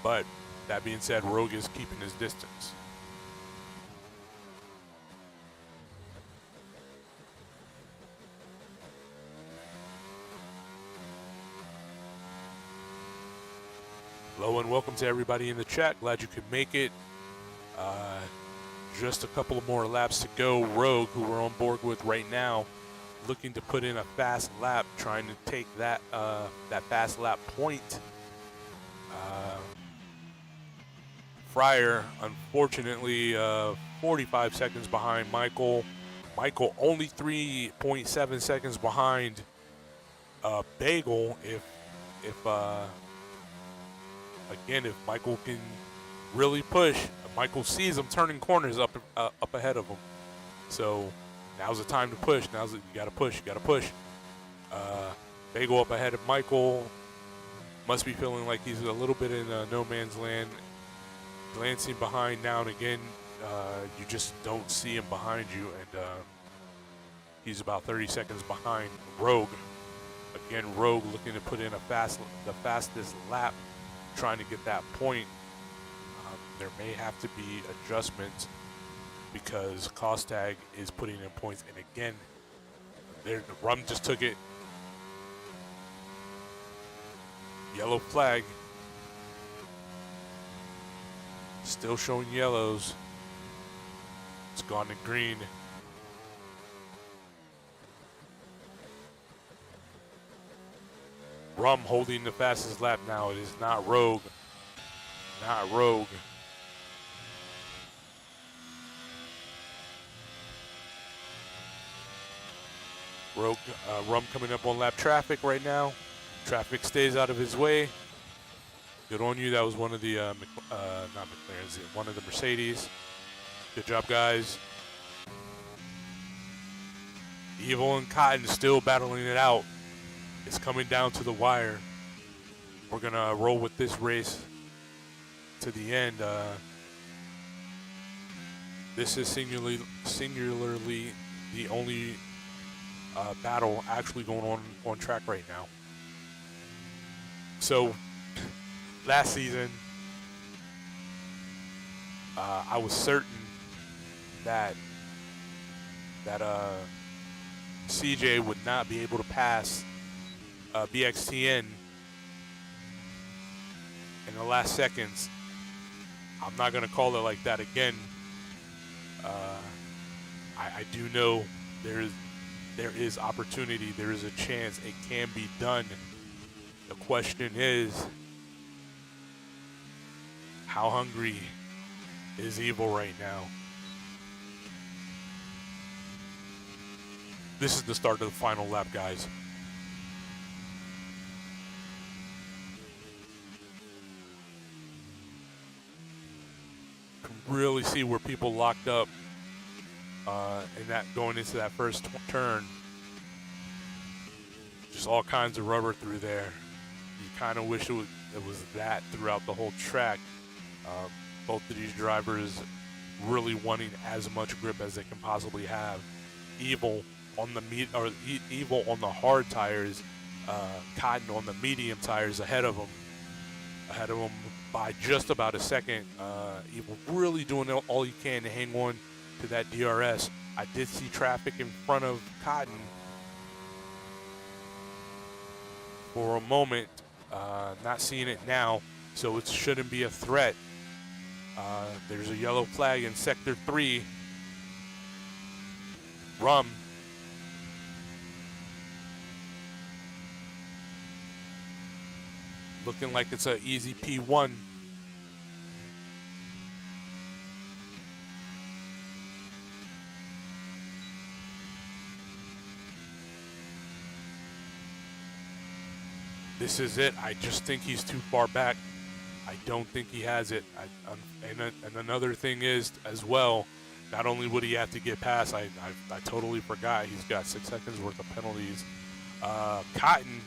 But that being said, Rogue is keeping his distance. Hello and welcome to everybody in the chat. Glad you could make it. Just a couple of more laps to go. Rogue, who we're on board with right now, looking to put in a fast lap, trying to take that that fast lap point. Fryer, unfortunately, 45 seconds behind Michael. Michael only 3.7 seconds behind Bagel. If Michael can really push, Michael sees him turning corners up ahead of him. So now's the time to push. You gotta push. You gotta push. Bagel up ahead of Michael. Must be feeling like he's a little bit in no man's land. Glancing behind now and again, you just don't see him behind you, and he's about 30 seconds behind Rogue. Again, Rogue looking to put in the fastest lap, trying to get that point. There may have to be adjustments because Kostag is putting in points, and again, the Rum just took it. Yellow flag. Still showing yellows. It's gone to green. Rum holding the fastest lap now. It is not Rogue. Not Rogue. Rum coming up on lap traffic right now. Traffic stays out of his way. Good on you. That was one of the, not McLaren's, one of the Mercedes. Good job, guys. Evil and Cotton still battling it out. It's coming down to the wire. We're going to roll with this race to the end. This is singularly the only battle actually going on track right now. So, last season, I was certain that CJ would not be able to pass BXTN in the last seconds. I'm not going to call it like that again. I do know there is opportunity, there is a chance, it can be done. The question is, how hungry is Evil right now? This is the start of the final lap, guys. Can really see where people locked up and that going into that first turn. Just all kinds of rubber through there. You kind of wish it was that throughout the whole track. Both of these drivers really wanting as much grip as they can possibly have. Evil on the hard tires, Cotton on the medium tires ahead of him by just about a second. Evil really doing all he can to hang on to that DRS. I did see traffic in front of Cotton for a moment. Not seeing it now, so it shouldn't be a threat. There's a yellow flag in Sector 3. Rum. Looking like it's an easy P1. This is it. I just think he's too far back. I don't think he has it. And another thing is, as well, not only would he have to get past, I totally forgot he's got 6 seconds worth of penalties. Cotton,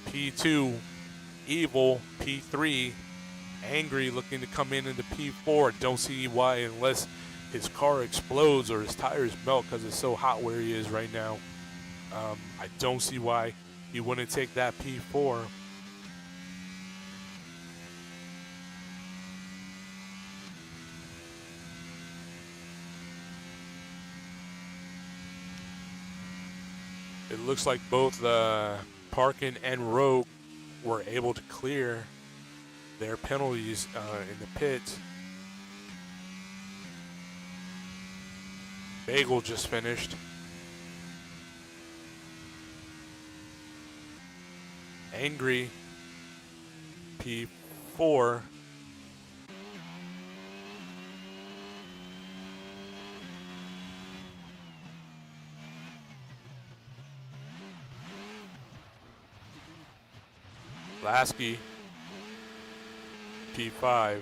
P2, Evil, P3, Angry looking to come in into P4. Don't see why unless his car explodes or his tires melt because it's so hot where he is right now. I don't see why he wouldn't take that P4. It looks like both Parkin and Rogue were able to clear their penalties in the pits. Bagel just finished. Angry, P4. Lasky, P5.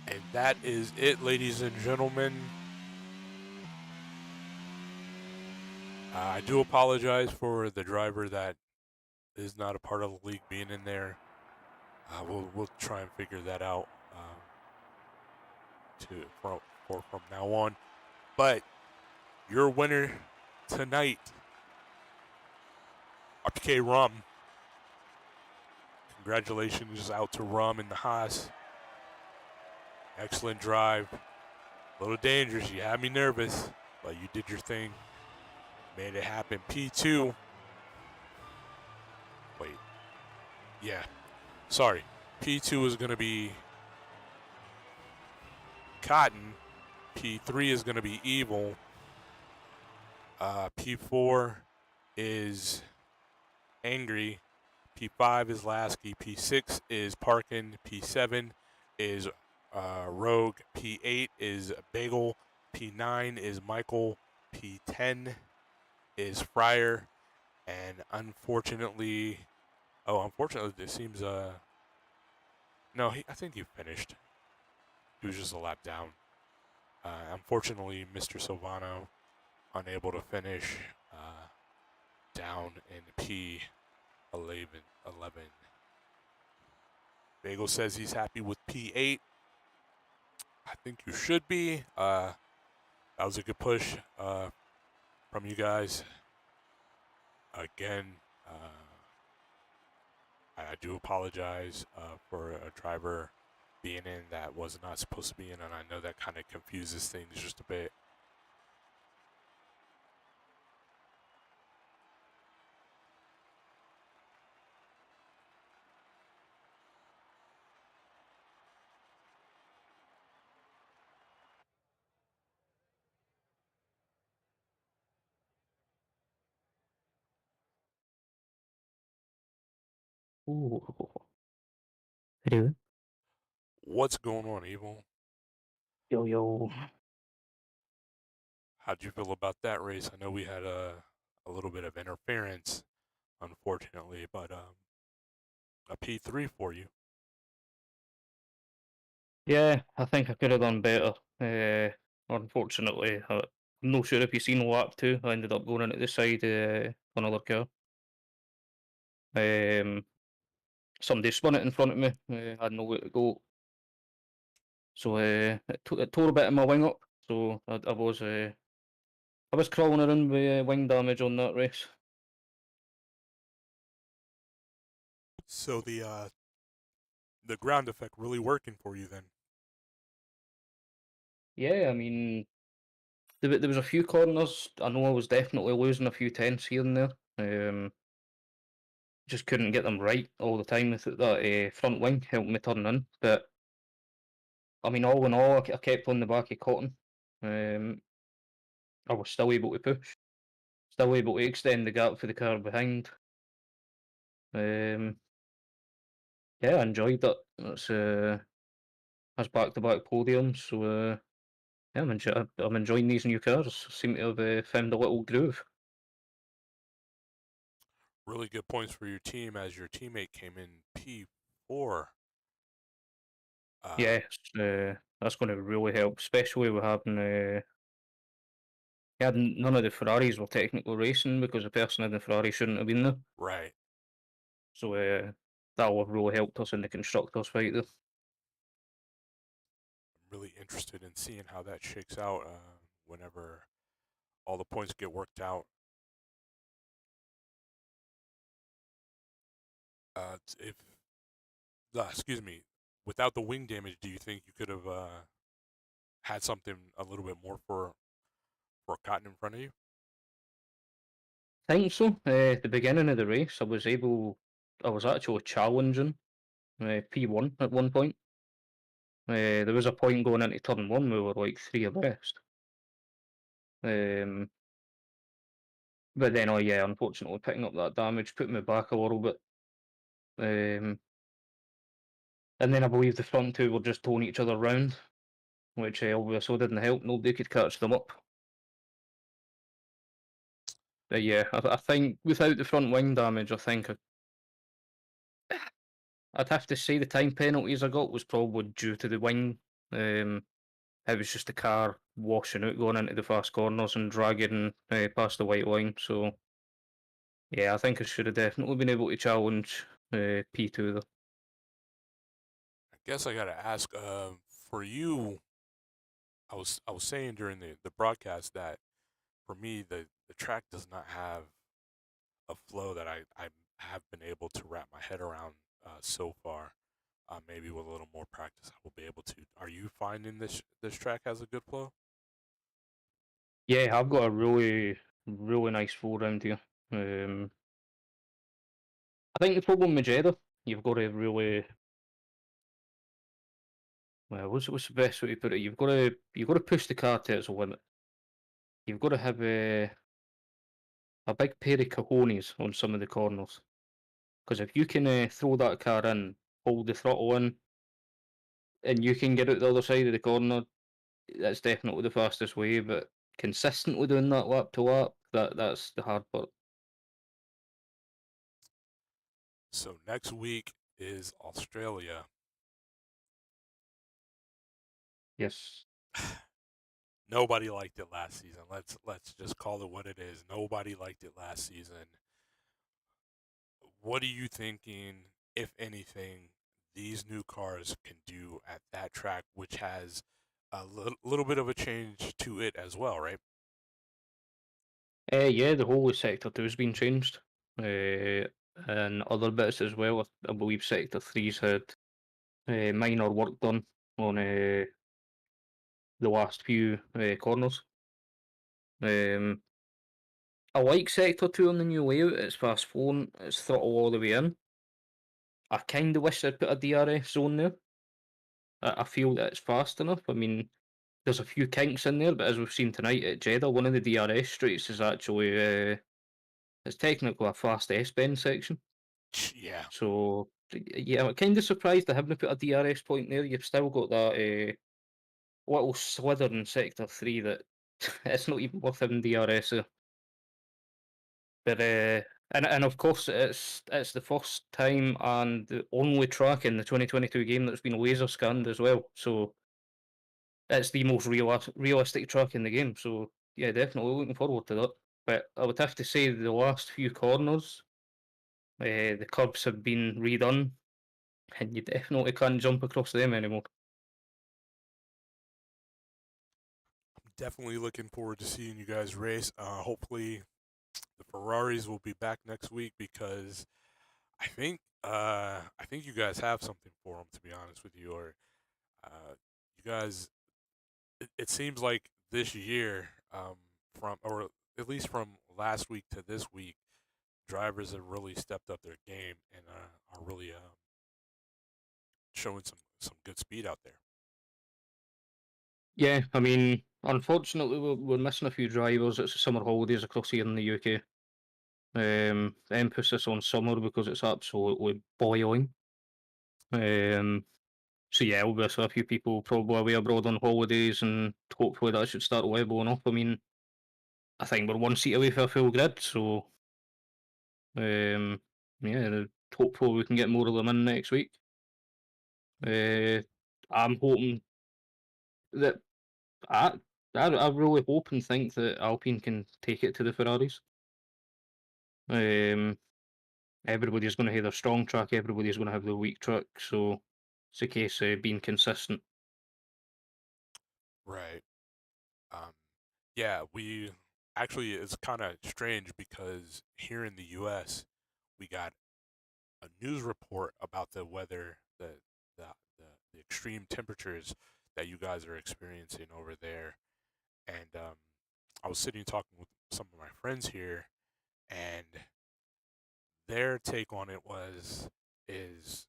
And that is it, ladies and gentlemen. I do apologize for the driver that is not a part of the league being in there. We'll try and figure that out from now on. But your winner tonight, RPK Rum. Congratulations out to Rum and the Haas. Excellent drive. A little dangerous. You had me nervous, but you did your thing. Made it happen. P2. Wait. Yeah. Sorry. P2 is going to be Cotton. P3 is going to be Evil. P4 is Angry. P5 is Lasky. P6 is Parkin. P7 is Rogue. P8 is Bagel. P9 is Michael. P10 is Fryer. And unfortunately, it seems, no, I think he finished. He was just a lap down. Unfortunately, Mr. Silvano unable to finish down in P11. Bagel says he's happy with P8. I think you should be. That was a good push from you guys. Again, I do apologize for a driver being in that was not supposed to be in, and I know that kind of confuses things just a bit. Ooh. Hello. What's going on, Evil? Yo. How'd you feel about that race? I know we had a little bit of interference, unfortunately, but a P3 for you. Yeah, I think I could have done better. Unfortunately, I'm not sure if you've seen lap 2. I ended up going into the side of another car. Somebody spun it in front of me. Had nowhere to go. So it tore a bit of my wing up. So I was crawling around with wing damage on that race. So the ground effect really working for you then. Yeah, I mean, there was a few corners. I know I was definitely losing a few tenths here and there. Just couldn't get them right all the time. I thought that front wing helped me turn in, but I mean, all in all, I kept on the back of Cotton. Um, I was still able to push, still able to extend the gap for the car behind. Um, yeah, I enjoyed that. That's back-to-back podiums, so yeah, I'm enjoying these new cars. Seem to have found a little groove. Really good points for your team as your teammate came in P4. Uh, Yeah, that's going to really help, especially with having yeah, none of the Ferraris were technically racing because the person in the Ferrari shouldn't have been there. right. So that will have really helped us in the constructors fight there. I'm really interested in seeing how that shakes out whenever all the points get worked out. If excuse me, without the wing damage, do you think you could have had something a little bit more for Cotton in front of you? I think so. At the beginning of the race, I was actually challenging P1 at one point. There was a point going into turn one, we were like three abreast. Um, but then, oh yeah, unfortunately, picking up that damage put me back a little bit. Um, and then I believe the front two were just towing each other round, which obviously didn't help. Nobody could catch them up. But yeah, I think without the front wing damage, I think I'd have to say the time penalties I got was probably due to the wing. Um, it was just the car washing out going into the fast corners and dragging past the white line. So yeah, I think I should have definitely been able to challenge P2 though. I guess I gotta ask. For you, I was saying during the broadcast that for me the track does not have a flow that I have been able to wrap my head around so far. Maybe with a little more practice, I will be able to. Are you finding this track has a good flow? Yeah, I've got a really nice flow around here. Um, I think the problem with Jeddah, you've got to really well, what's the best way to put it? You've got to push the car to its limit. You've got to have a big pair of cojones on some of the corners. Because if you can throw that car in, hold the throttle in, and you can get out the other side of the corner, that's definitely the fastest way. But consistently doing that lap to lap, that's the hard part. So next week is Australia. Yes. Nobody liked it last season. Let's just call it what it is. Nobody liked it last season. What are you thinking, if anything, these new cars can do at that track, which has a little bit of a change to it as well, right? Yeah, the whole of Sector 2's been changed. And other bits as well. I believe Sector 3's had minor work done on the last few corners. Um, I like Sector 2 on the new layout. It's fast flowing, it's throttle all the way in. I kind of wish I'd put a DRS zone there. I feel that it's fast enough. I mean, there's a few kinks in there, but as we've seen tonight at Jeddah, one of the DRS straights is actually it's technically a fast S-bend section. Yeah. So yeah, I'm kind of surprised I haven't put a DRS point there. You've still got that little slither in Sector 3 that it's not even worth having DRS there. But and of course it's the first time and the only track in the 2022 game that's been laser scanned as well. So it's the most realistic track in the game. So yeah, definitely looking forward to that. But I would have to say the last few corners, the curbs have been redone, and you definitely can't jump across them anymore. I'm definitely looking forward to seeing you guys race. Hopefully, the Ferraris will be back next week because I think I think you guys have something for them, to be honest with you, or you guys. It seems like this year, from or at least from last week to this week, drivers have really stepped up their game and are really showing some good speed out there. Yeah, I mean, unfortunately, we're missing a few drivers. It's the summer holidays across here in the UK. Emphasis on summer because it's absolutely boiling. Um, so yeah, obviously a few people probably away abroad on holidays, and hopefully that should start leveling up. I mean, I think we're one seat away from a full grid, so um, yeah, hopefully we can get more of them in next week. Uh, I'm hoping that I, I really hope and think that Alpine can take it to the Ferraris. Um, Everybody's going to have their strong track, everybody's going to have their weak track, so it's a case of being consistent. Right. Um, yeah, we actually it's kind of strange because here in the U.S. we got a news report about the weather, the the, the extreme temperatures that you guys are experiencing over there, and I was sitting talking with some of my friends here, and their take on it is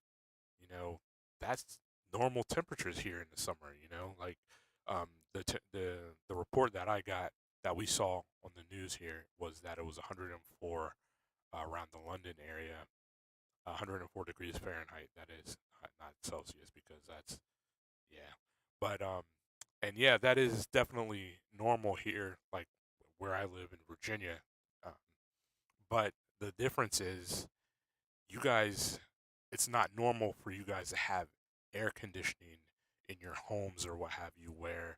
you know that's normal temperatures here in the summer. Like the report that I got that we saw on the news here was that it was 104 around the London area, 104 degrees Fahrenheit. That is not Celsius because that's yeah, but and yeah, that is definitely normal here, like where I live in Virginia. Um, but the difference is you guys, it's not normal for you guys to have air conditioning in your homes or what have you, where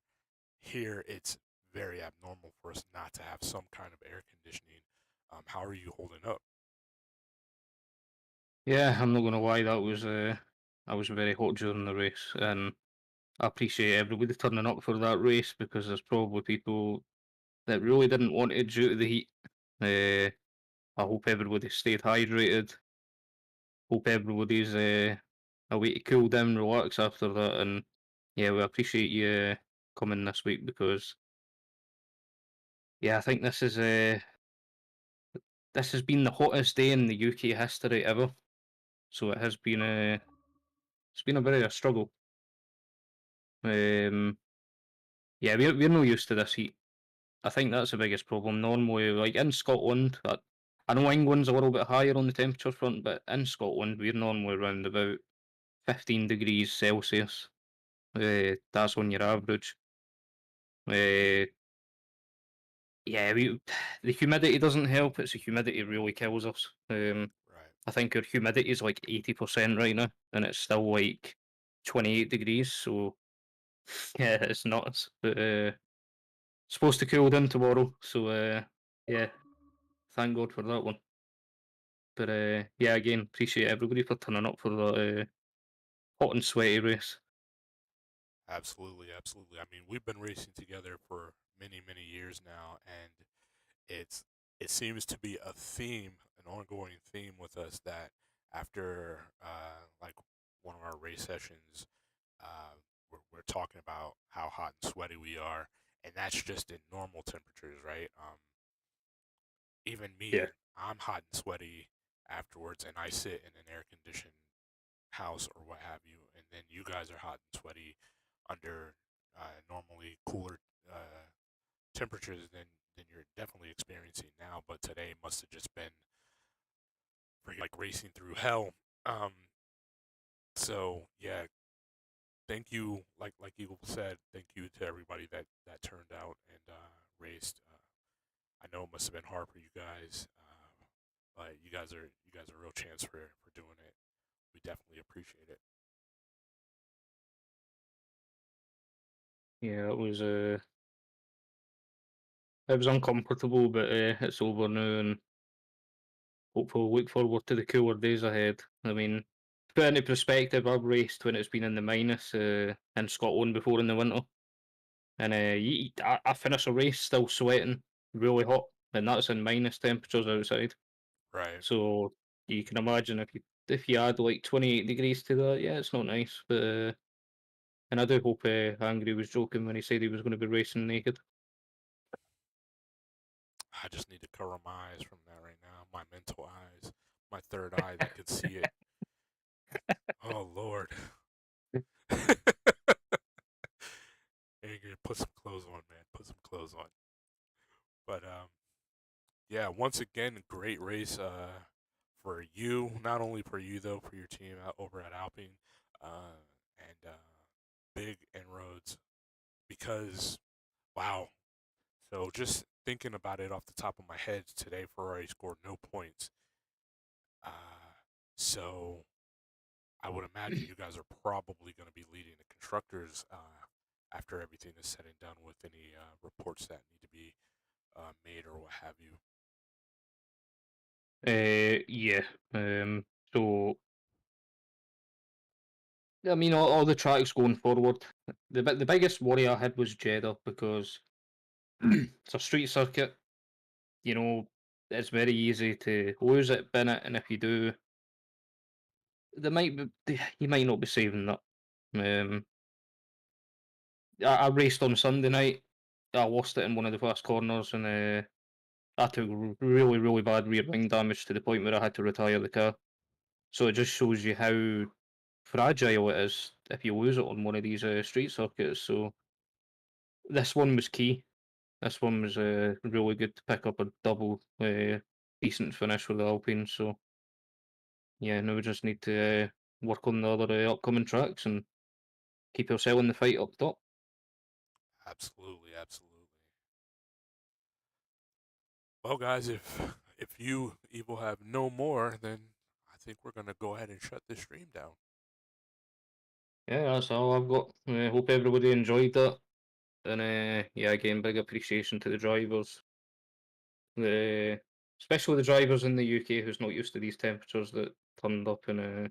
here it's very abnormal for us not to have some kind of air conditioning. How are you holding up? Yeah, I'm not going to lie, I was very hot during the race, and I appreciate everybody turning up for that race because there's probably people that really didn't want it due to the heat. Uh, I hope everybody stayed hydrated. Hope everybody's away to cool down, relax after that, and yeah, we appreciate you coming this week because yeah, I think this has been the hottest day in the UK history ever. So it has been a it's been a very a struggle. Um, yeah, we're no used to this heat. I think that's the biggest problem. Normally, like in Scotland, I know England's a little bit higher on the temperature front, but in Scotland, we're normally around about 15 degrees Celsius. That's on your average. Uh, yeah, the humidity doesn't help. It's the humidity really kills us. Right. I think our humidity is like 80% right now, and it's still like 28 degrees. So yeah, it's nuts. But supposed to cool down tomorrow. So yeah, thank God for that one. But yeah, again, appreciate everybody for turning up for that hot and sweaty race. Absolutely, absolutely. I mean, we've been racing together for many, many years now, and it's it seems to be a theme, an ongoing theme with us that after like one of our race sessions, uh, we're talking about how hot and sweaty we are, and that's just in normal temperatures, right? Even Yeah. me, I'm hot and sweaty afterwards, and I sit in an air conditioned house or what have you, and then you guys are hot and sweaty under normally cooler uh, temperatures than you're definitely experiencing now. But today must have just been for like racing through hell. Um, so yeah, thank you. Like Eagle said, thank you to everybody that turned out and raced. I know it must have been hard for you guys, but you guys are a real chance for doing it. We definitely appreciate it. Yeah, it was uncomfortable, but it's over now, and hopefully we'll look forward to the cooler days ahead. I mean, to put into perspective, I've raced when it's been in the minus in Scotland before in the winter, and I finish a race still sweating, really hot, and that's in minus temperatures outside. Right. So you can imagine if you add like 28 degrees to that, yeah, it's not nice. But and I do hope Angry was joking when he said he was going to be racing naked. I just need to cover my eyes from that right now. My mental eyes, my third eye that could see it. Oh Lord. Angry, put some clothes on, man. Put some clothes on. But yeah, once again, great race for you. Not only for you though, for your team out over at Alpine, and big inroads because wow. So just thinking about it off the top of my head today, Ferrari scored no points. So I would imagine you guys are probably going to be leading the constructors after everything is said and done with any reports that need to be made or what have you. Yeah. So I mean, all the tracks going forward. The biggest worry I had was Jeddah because it's a street circuit. You know, it's very easy to lose it, bin it, and if you do, you might not be saving that. Um, I raced on Sunday night. I lost it in one of the first corners, and I took really, really bad rear wing damage to the point where I had to retire the car. So it just shows you how fragile it is if you lose it on one of these street circuits. So this one was key. This one was really good to pick up a double decent finish with the Alpine. So yeah, now we just need to work on the other upcoming tracks and keep yourself in the fight up top. Absolutely, absolutely. Well, guys, if you Evil have no more, then I think we're gonna go ahead and shut this stream down. Yeah, that's all I've got. Hope everybody enjoyed that. And yeah, again, big appreciation to the drivers. The especially the drivers in the UK who's not used to these temperatures that turned up and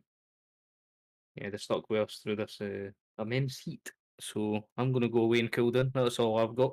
yeah, they stuck with us through this immense heat. So I'm gonna go away and cool down. That's all I've got.